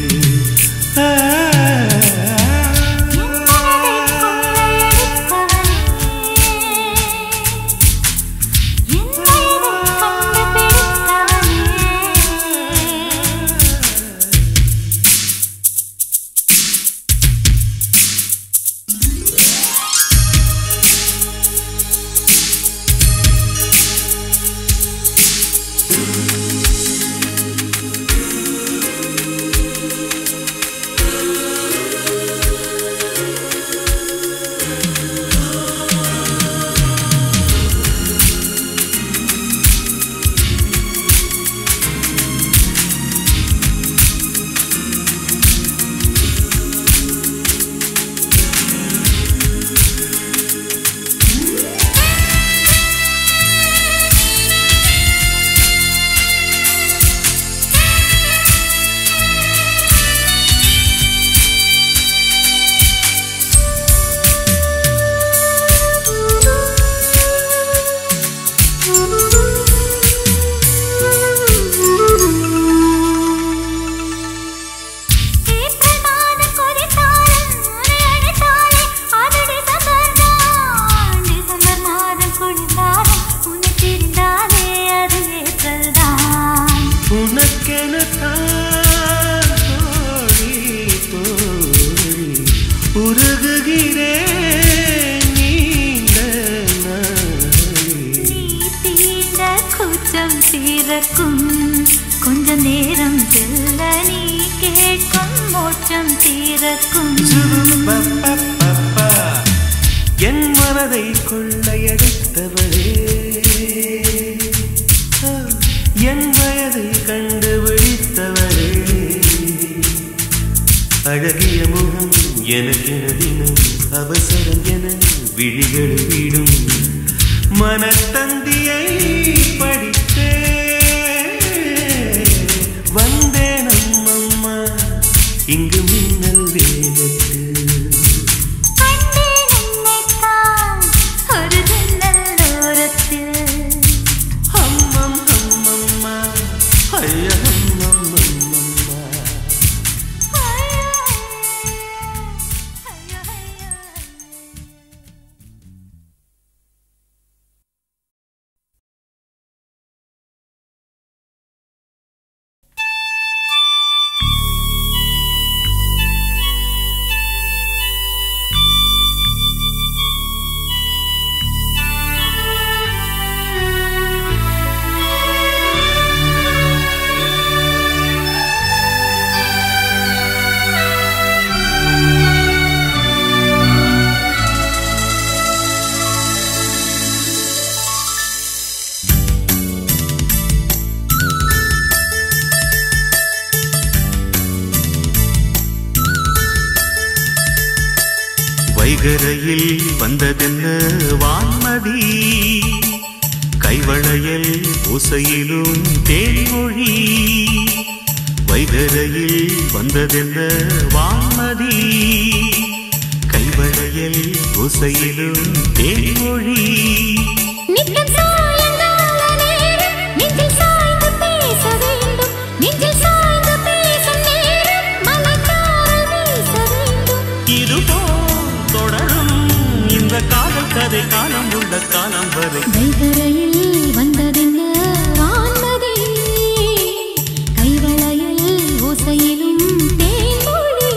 கொஞ்ச நேரம் செல்ல நீ கேட்கும் மோட்சம் தீரக்கும் என் மனதை கொள்ளையடித்தவளே என் வயதை கண்டுபிடித்தவளே அழகிய முகம் எனக்கென தினம் அவசரம் என விழிகள் விடும் மனத்தந்தியை படித்தே வந்தேன் அம்மம்மா இங்கு மின்னல் வேகத்தில் ஒரு ஜன்னல் ஓரத்தில் அம்மம் அம்மம்மா ஐயா வைகரையில் வந்ததென்ன வான்மதி கைவளையல் ஓசையிலும் தேன்மொழி வைகரையில் வந்ததென்ன வான்மதி கைவளையல் ஓசையிலும் தேன்மொழி நித்தம் சாயங்கால நேரம் நெஞ்சில் சாய்ந்து பேச வேண்டும் நெஞ்சில் சாய்ந்து பேசும் நேரம் மலர்ச்சாரல் வீச வேண்டும் இதுபோல் தொடரும் இந்த காதல் கதை காலம் உள்ள காலம் வரை வைகரையில் வந்ததென்ன வான்மதி கைவளையல் ஓசையிலும் தேன்மொழி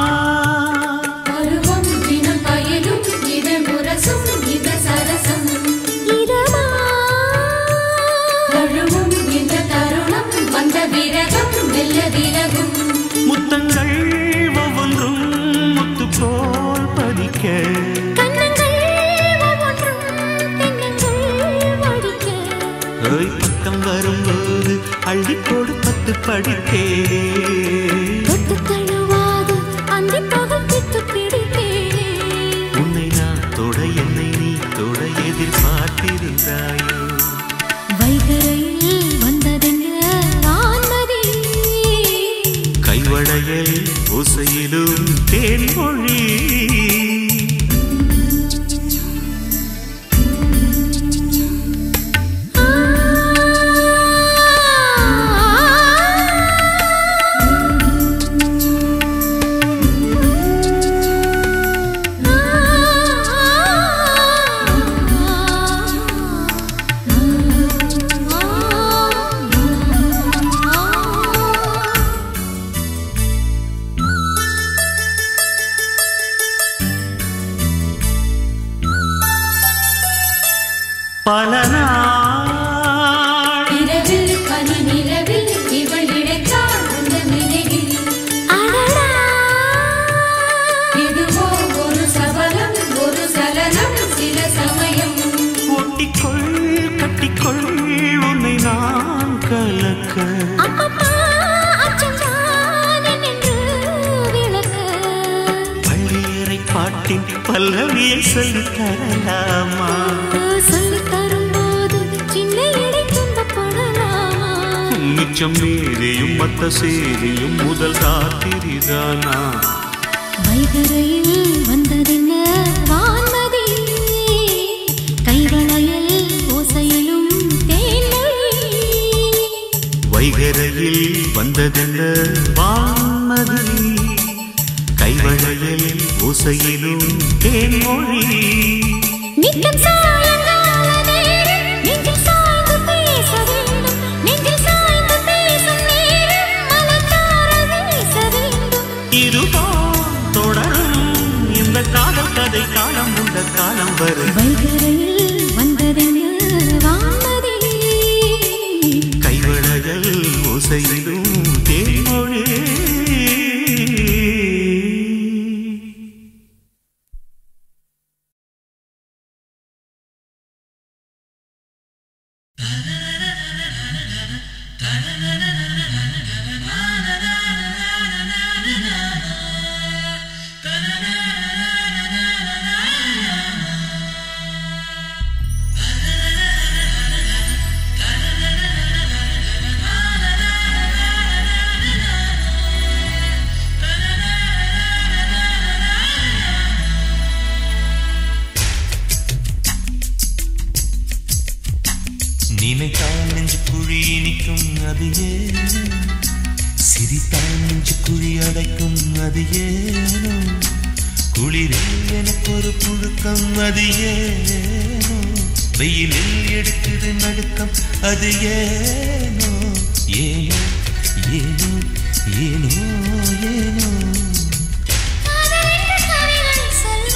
இதுதான் பருவம் தினம் பயனும் இது முரசும் இது சரசம் இதமா தழுவும் இந்த தருணம் வந்த விரகம் வெல்ல விலகும் முத்தங்கள் ஒவ்வொன்றும் முத்து போல் பதிக்க கண்ணங்கள் ஒவ்வொன்றும் தென்னங்கள் வடிக்க பக்கம் வரும்போது அள்ளி கொடுப்பத்து படித்தே தொட்டு தழுவாது அந்தி பகப்பித்து பிடித்தேனே உன்னை நான் தொட என்னை நீ தொட எதிர்பார்த்திருந்தாயோ வைகரையில் வந்ததென்ன வான்மதி கைவளையல் ஓசையிலும் தேன்மொழி பல நாள் இரவில் பனி நிலவில் இவள் இழைத்தாள் அந்த நினைவில் அடடா இதுவோ ஒரு சபலம் ஒரு சலனம் சில சமயம் ஒட்டிக்கொள் கட்டிக்கொள் உன்னை நான் கலக்க அப்பப்பா அச்சம்தான் என்று விளக்க பள்ளியறை பாட்டின் பல்லவியை சொல்லித் தரலாமா சொல்லித் தரும்போது சின்ன இடை துன்பப்படலாமா மிச்சம் மீறியும் மத்த சேரியும் முதல் ராத்திரிதானா வைகரையில் வந்ததென்ன வான்மதி கைவளையல் ஓசையிலும் தேன்மொழி வைகரையில் வந்ததென்ன வான்மதி கைவளையல் ஓசையிலும் தேன்மொழி நித்தம் சாயங்கால நேரம் நெஞ்சில் சாய்ந்து பேச வேண்டும் நெஞ்சில் சாய்ந்து பேசும் நேரம் மலர்ச்சாரல் வீச வேண்டும் இதுதான் தொடரும் இந்த காதல் கதை காலம் உள்ள காலம் வரை வைகரையில் வந்ததென்ன வான்மதி கைவளையல் ஓசையிலும் தேன்மொழி நினைத்தால் நெஞ்சு குழி இனிக்கும் அது ஏனோ சிரித்தால் நெஞ்சு குழி அடைக்கும் அது ஏனோ குளிரில் எனக்கு ஒரு புழுக்கம் அது ஏனோ வெயிலில் எடுக்குது நடுக்கம் அது ஏனோ ஏனோ ஏனோ ஏனோ ஏனோ காதல் என்ற கவிகள் சொல்ல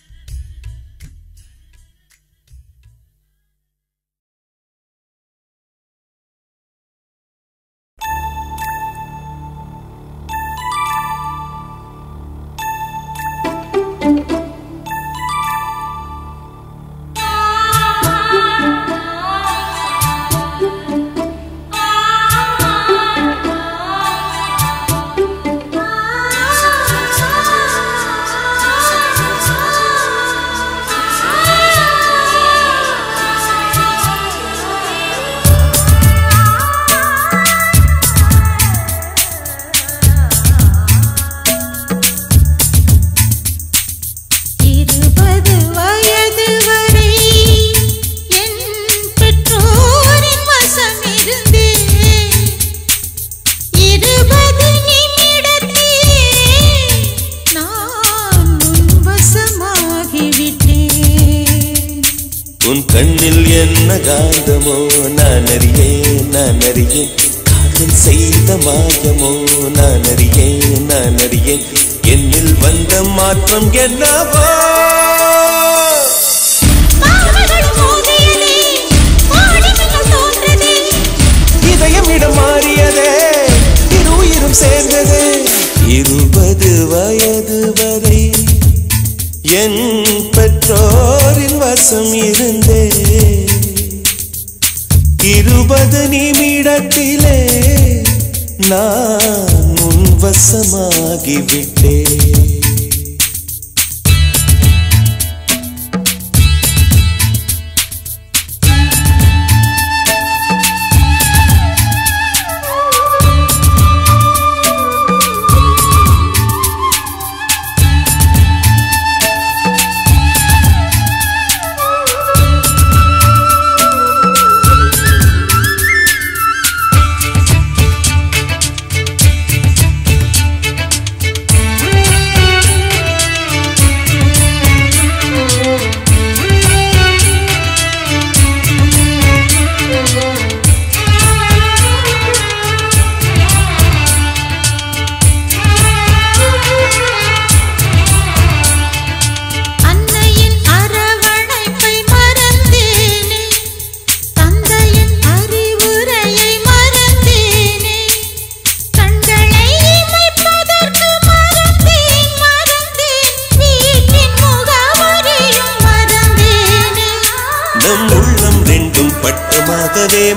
கண்ணில் என்ன காந்தமோ நான் அறியேன் காதல் செய்த மாயமோ நான் அறியேன் என்னில் வந்த மாற்றம் என்னவோ இதயம் இடம் மாறியதே இரு உயிரும் சேர்ந்ததே 20 வயது வரை என் பெற்றோரின் வசம் இருந்தே 20 நிமிடத்திலே நான் உன் வசமாகிவிட்டேன்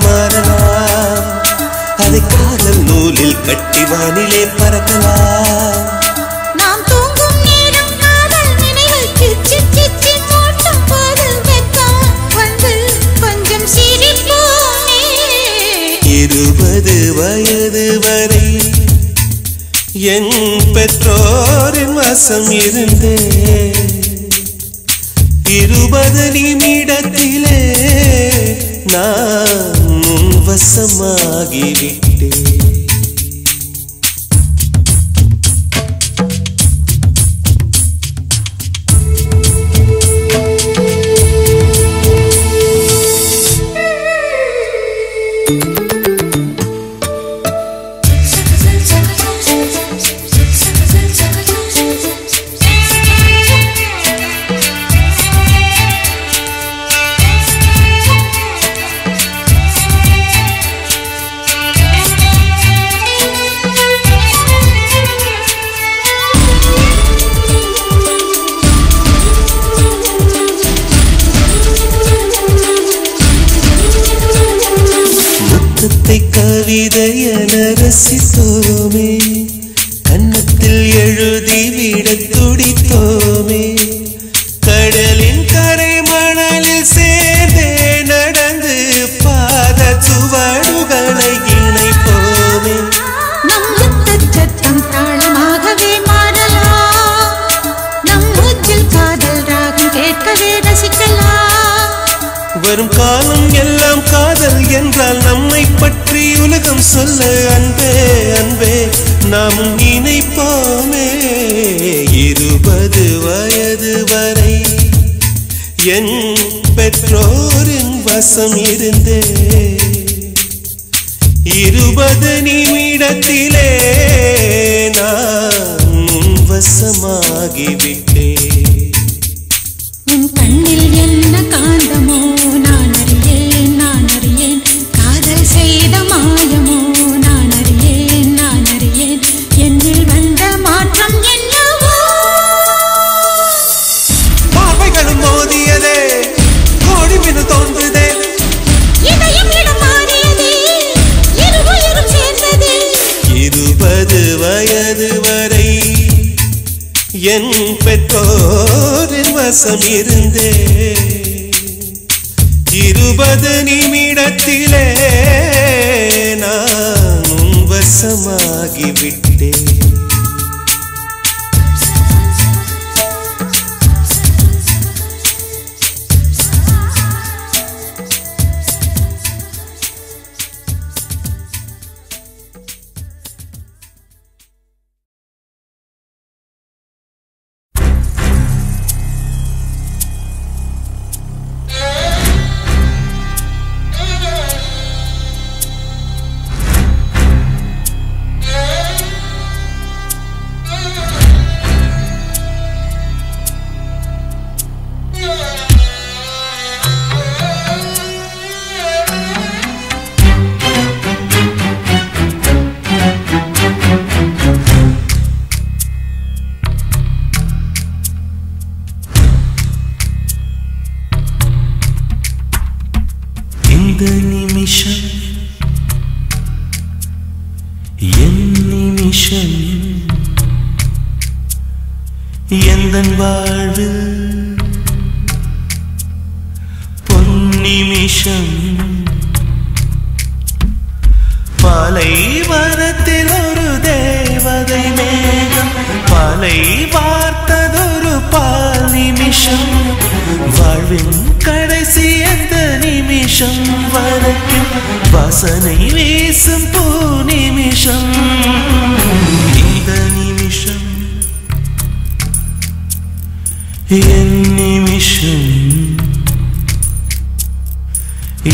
மாறலாம் அதை காதல் நூலில் கட்டி வானிலே பறக்கலாம் நாம் தூங்கும் நேரம் காதல் நினைவில் கிச்சி கிச்சி மூட்டும் போது வெக்கம் வந்து கொஞ்சம் சிரிப்போமே 20 வயது வரை என் பெற்றோரின் வசம் இருந்தே 20 நிமிடத்திலே நான் உன் வசமாகிவிட்டேன் கவிதையன ரசித்தோமே கன்னத்தில் எழுதிவிட துடித்தோமே கடலின் கரை மணலில் சேர்ந்தே நடந்து பாத சுவடுகளை இணைப்போமே நம் சத்தம் தாளமாகவே மாறலாம் நம் மூச்சில் காதல் ராகம் கேட்கவே ரசிக்கலாம் வரும் காலம் எல்லாம் காதல் என்றால் நம்மை பற்றி உலகம் சொல்ல அன்பே அன்பே நாம் நினைப்போமே 20 வயது வரை என் பெற்றோரின் வசம் இருந்தே 20 நிமிடத்திலே நான் உன் வசமாகிவிட்டேன் உன் கண்ணில் என்ன காந்தமோ நான் அறியேன் காதல் செய்த மாயமோ நான் அறியேன் என்னில் வந்த மாற்றம் என்னவோ பார்வைகளும் மோதியதே கோடி மினு தோன்றுதே இதயம் இடம் மாறியதே இரு உயிரும் சேர்ந்ததே 20 வயது வரை என் பெற்றோரின் வசம் இருந்தே 20 நிமிடத்திலே நான் உன் வசமாகிவிட்டேன் என் நிமிஷம் எந்தன் வாழ்வில் பொன்னிமிஷம் பாலைவனத்தில் ஒரு தேவதை மேகம் பாலை பார்த்ததொரு பால் நிமிஷம் வாழ்வின் கடைசி அந்த நிமிஷம் வரைக்கும் வாசனை வீசும் பூ நிமிஷம் இந்த நிமிஷம் என் நிமிஷம்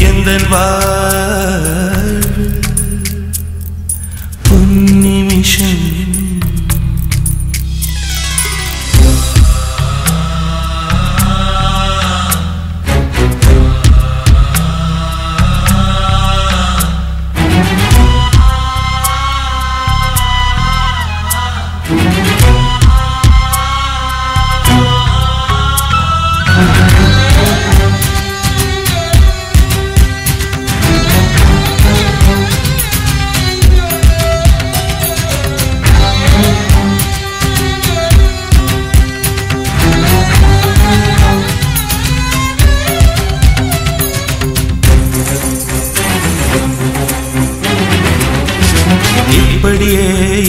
எந்தன் வாழ்வு பொன்னிமிஷம்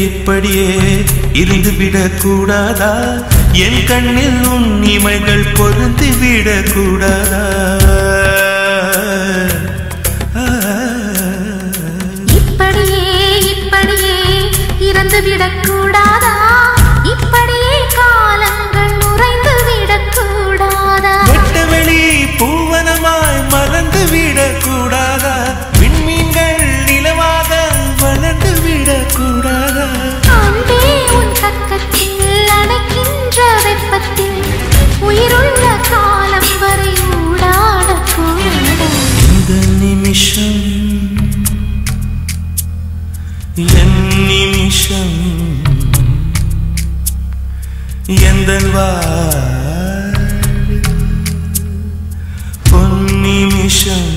இப்படியே இருந்துவிடக் கூடாதா என் கண்ணில் உன் இமைகள் பொருந்தி விடக் கூடாதா இப்படியே இறந்துவிடக் கூடாதா இப்படியே காலங்கள் உறைந்து விடக் கூடாதா வெட்டவெளி பூவனமாய் மறந்து விடக் கூடாதா விண்மீன்கள் நிலவாக வளர்ந்து விடக் கூடாதா அன்பே உன் பக்கத்தில் அடைக்கின்ற வெப்பத்தில் உயிருள்ள காலம் வரை ஊடாடக் கூடாதா இந்த நிமிஷம் என் நிமிஷம் எந்தன் வாழ்வு பொன்னிமிஷம்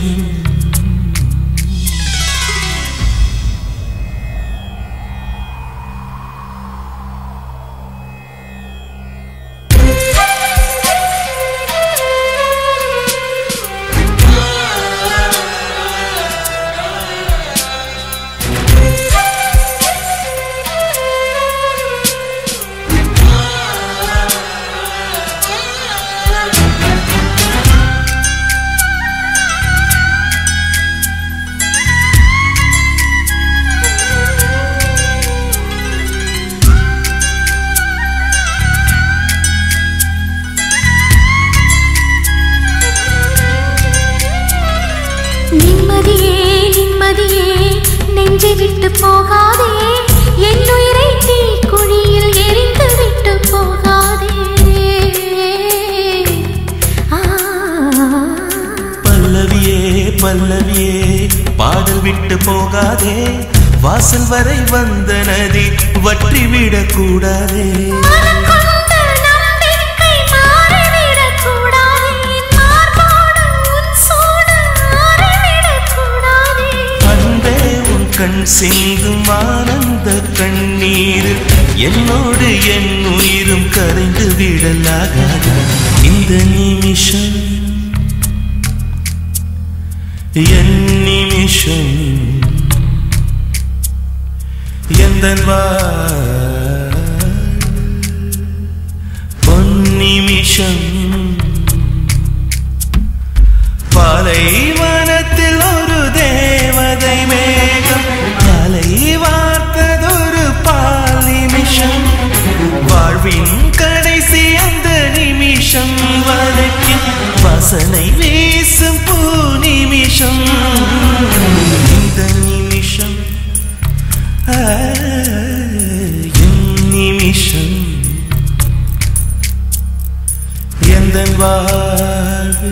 நிம்மதியே நெஞ்சை விட்டு போகாதே என் உயிரை தீக்குழியில் எரிந்து விட்டு போகாதே பல்லவியே பாடல் விட்டு போகாதே வாசல் வரை வந்த நதி வற்றி விடக் கூடாதே கண் சிந்தும் ஆனந்த கண்ணீர் என்னோடு என் உயிரும் கரைந்து விடலாகாதா இந்த நிமிஷம் என் நிமிஷம் எந்தன் பொன்னிமிஷம் பாலைவனத்தில் ஒரு தேவதை மேகம் பாலை வார்த்ததொரு பால் நிமிஷம் வாழ்வின் கடைசி அந்த நிமிஷம் வரைக்கும் வாசனை வீசும் பூ நிமிஷம் இந்த நிமிஷம் என் நிமிஷம் எந்தன் வாழ்வு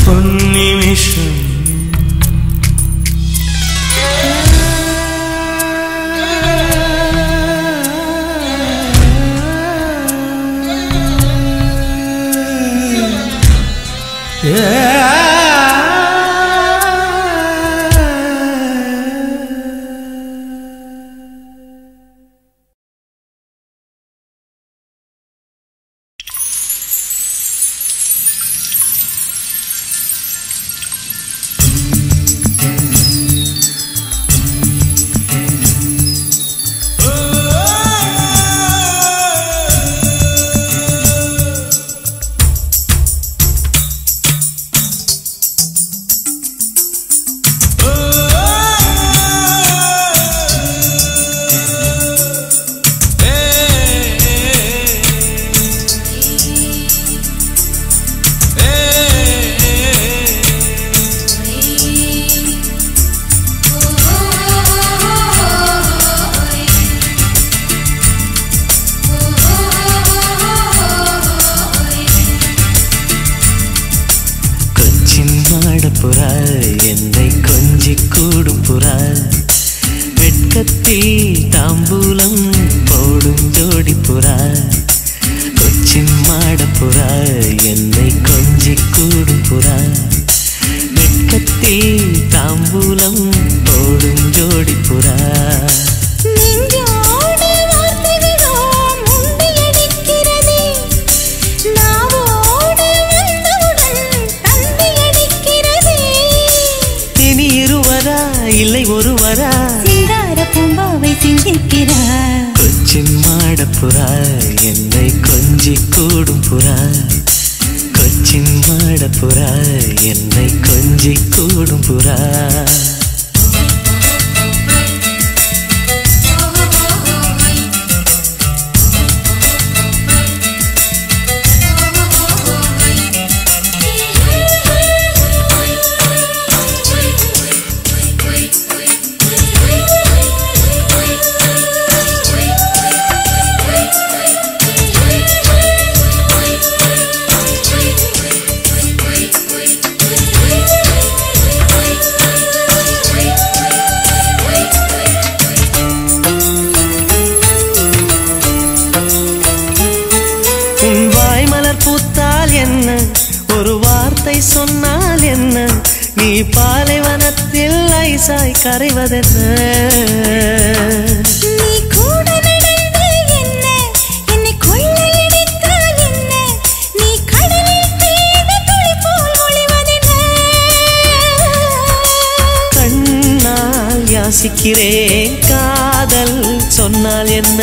பொன்னிமிஷம் Yeah. வெட்கத்தில் தாம்பூலம் போடும் ஜோடி புறா கொச்சின் மாட புறா என்னை கொஞ்சி கூடும் புறா வெட்கத்தில் தாம்பூலம் போடும் ஜோடி புறா நெஞ்சோடு வார்த்தைகளும் முண்டியடிக்கிறதே நாவோடு வந்தவுடன் தந்தியடிக்கிறதே இனி இருவரா இல்லை ஒருவரா சிங்கார பூம்பாவை சிந்திக்கிறார் கொச்சின் மாட புறா என்னை கொஞ்சி கூடும் புறா கொச்சின் மாட புறா என்னை கொஞ்சி கூடும் புறா ஒரு வார்த்தை சொன்னால் என்ன நீ பாலைவனத்தில் ஐசாய் கரைவதென்ன நீ கூட நடந்து என்ன என்னை கொள்ளையடித்தால் என்ன நீ கடலில் தேட துளி போல் ஒளிவதென்ன கண்ணால் யாசிக்கிறேன் காதல் சொன்னால் என்ன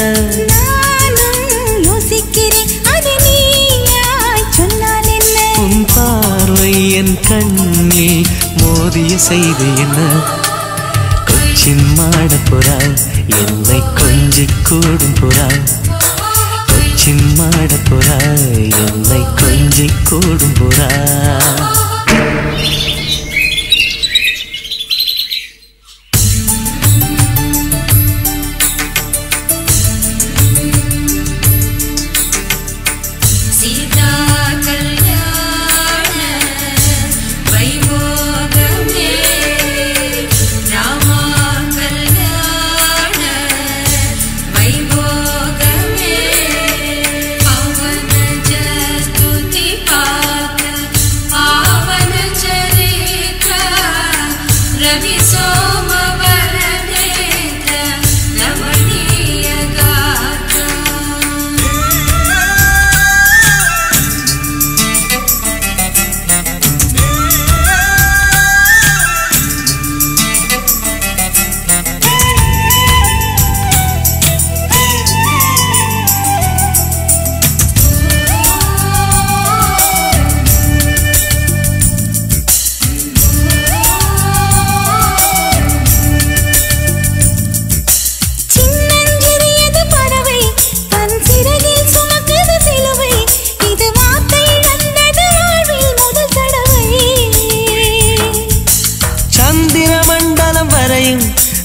நானும் யோசிக்கிறேன் அது நீயாய் சொன்னால் என்ன உன் பார்வை என் கண்ணில் மோதிய செய்தி என்ன கொச்சின் மாட புறா என்னை கொஞ்சி கூடும் புறா கொச்சின் மாட புறா என்னை கொஞ்சி கூடும் புறா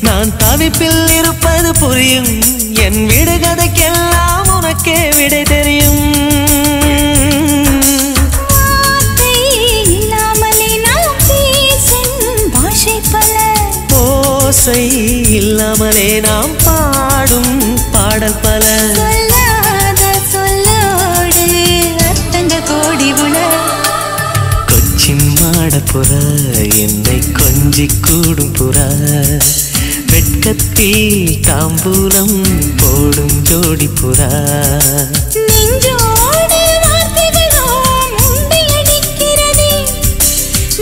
நான் தவிப்பில் இருப்பது புரியும் என் விடுகதைக்கெல்லாம் உனக்கே விடை தெரியும் வார்த்தை இல்லாமலே நாம் பேசும் பாஷை பல ஓசை இல்லாமலே நாம் பாடும் பாடல் பல சொல்லாத சொல்லோடு அர்த்தங்கள் கோடி உள கொச்சின் மாட புறா என்னை கொஞ்சி கூடும் புறா வெட்கத்தில் தாம்பூலம் போடும் ஜோடி புறா நெஞ்சோடு வார்த்தைகளும் முண்டியடிக்கிறதே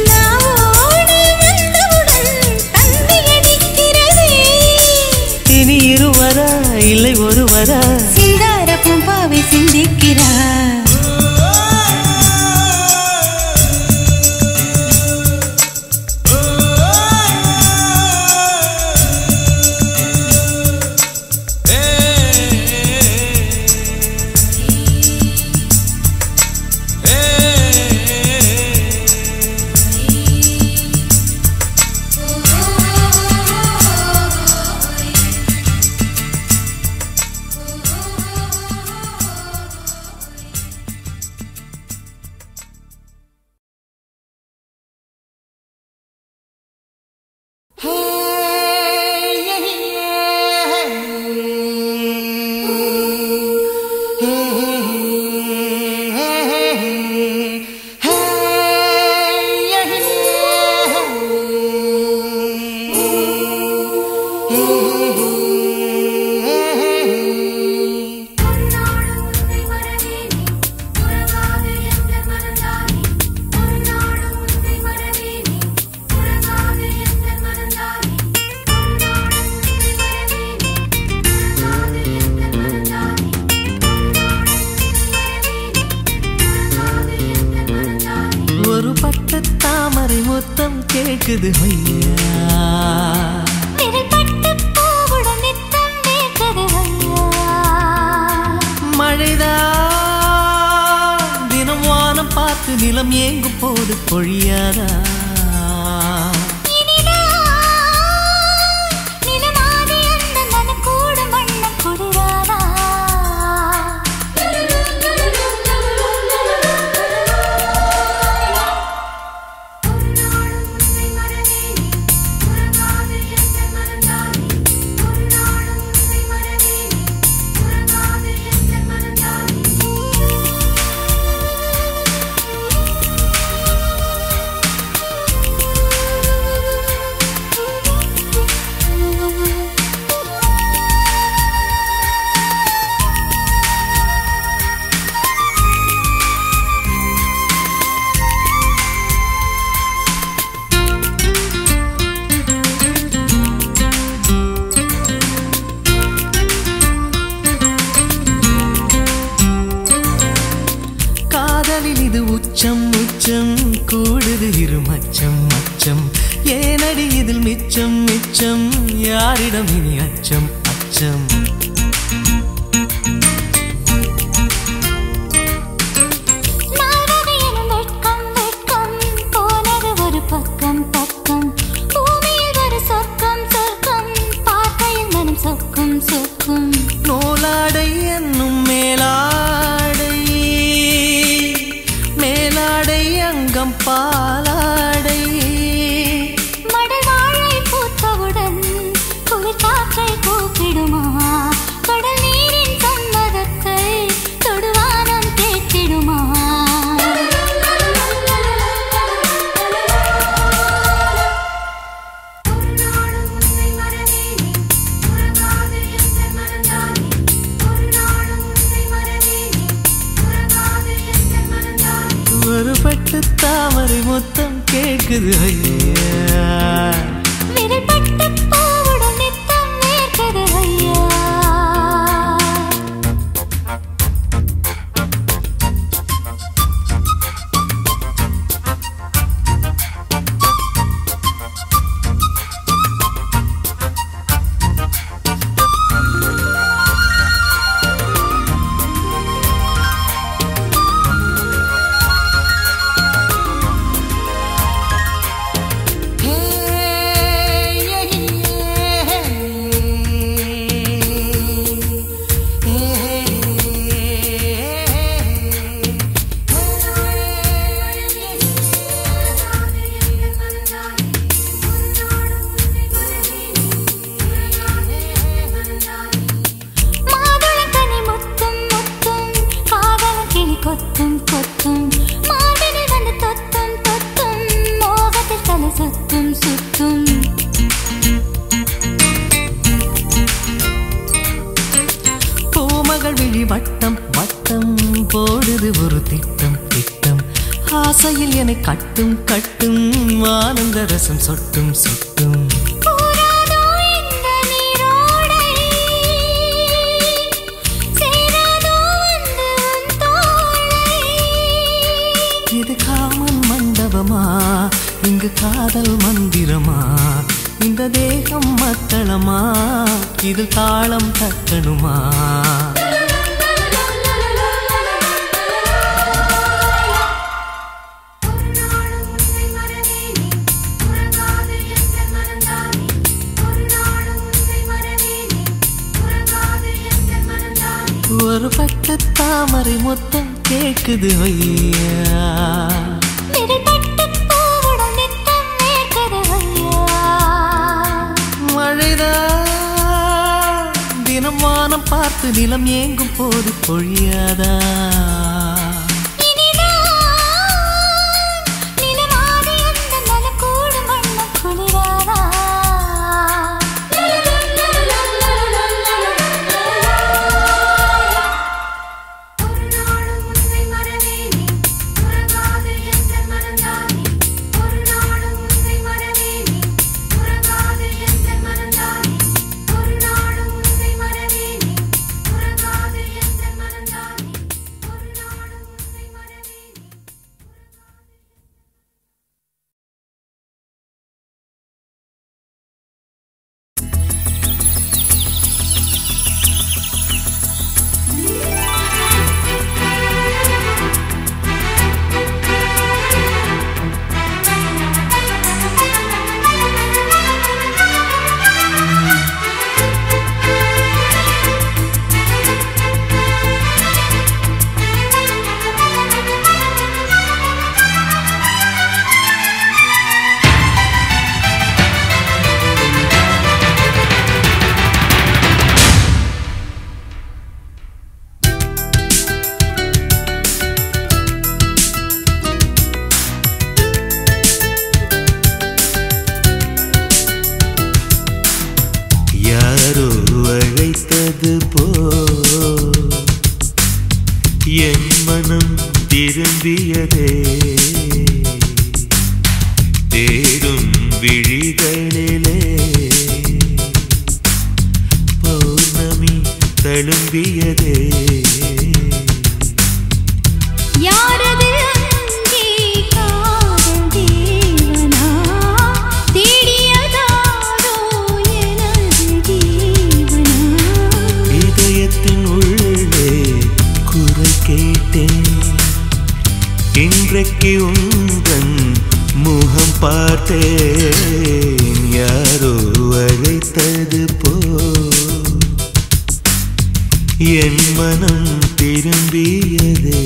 நாவோடு வந்தவுடன் தந்தியடிக்கிறதே இனி இருவரா இல்லை ஒருவரா சிங்கார பூம்பாவை சிந்திக்கிறார் ஒரு பட்டு தாமரை முத்தம் கேக்குது ஐயா, மழைதான் தினம் வானம் பார்த்து நிலம் ஏங்கும் போது பொழியாதா, இது உச்சம் உச்சம் கூடுது இருமச்சம் அச்சம், ஏனடி இதில் மிச்சம் மிச்சம், யாரிடம் இனி அச்சம் அச்சம். பக்கம் பக்கம் பூமியில் ஒரு சொர்க்கம் சொர்க்கம், பார்க்கையில் மனம் சொக்கும் சொக்கும். நூலாடை என்னும் மேலாடை, மேலாடை அங்கம் பாலாடை, மடல் வாழை பூத்தவுடன் குளிர் காற்றை கூப்பிடுமா, கடல் நீரின் சம்மதத்தை தொடுவானம் கேட்டிடுமா. ஒரு பட்டு தாமரை மொத்தம் கேக்குது ஐயா, விரல்பட்டு பூவுடன் நித்தம் நேர்க்குது ஐயா. கொத்தும் கொத்தும் மார்பினில் வந்து தொத்தும் தொத்தும், மோகத்தில் தலை சுத்தும் சுத்தும். பூமகள் விழி வட்டம் வட்டம் போடுது ஒரு திட்டம் திட்டம், ஆசையில் என்னை கட்டும் கட்டும், ஆனந்த ரசம் சொட்டும் சொட்டும். இது காமன் மண்டபமா, இங்கு காதல் மந்திரமா, இந்த தேகம் மத்தளமா, இது தாளம் தட்டணுமா. ஒரு பட்டு தாமரை மொத்தம் கேக்குது ஐயா, மழைதான் தினம் வானம் பார்த்து நிலம் ஏங்கும் போது பொழியாதா. போ என் மனம் திரும்பியதே தேடும் விழிகளிலே பௌர்ணமி தழும்பியதே யாரது அங்கே காதல் தேவனா தேடியதாரோ எனது ஜீவனா இதயத்தின் உள்ளே குரல் கேட்டேன் இன்றைக்கு உந்தன் முகம் பார்த்தேன் யாரோ அழைத்தது போ என் மனம் திரும்பியதே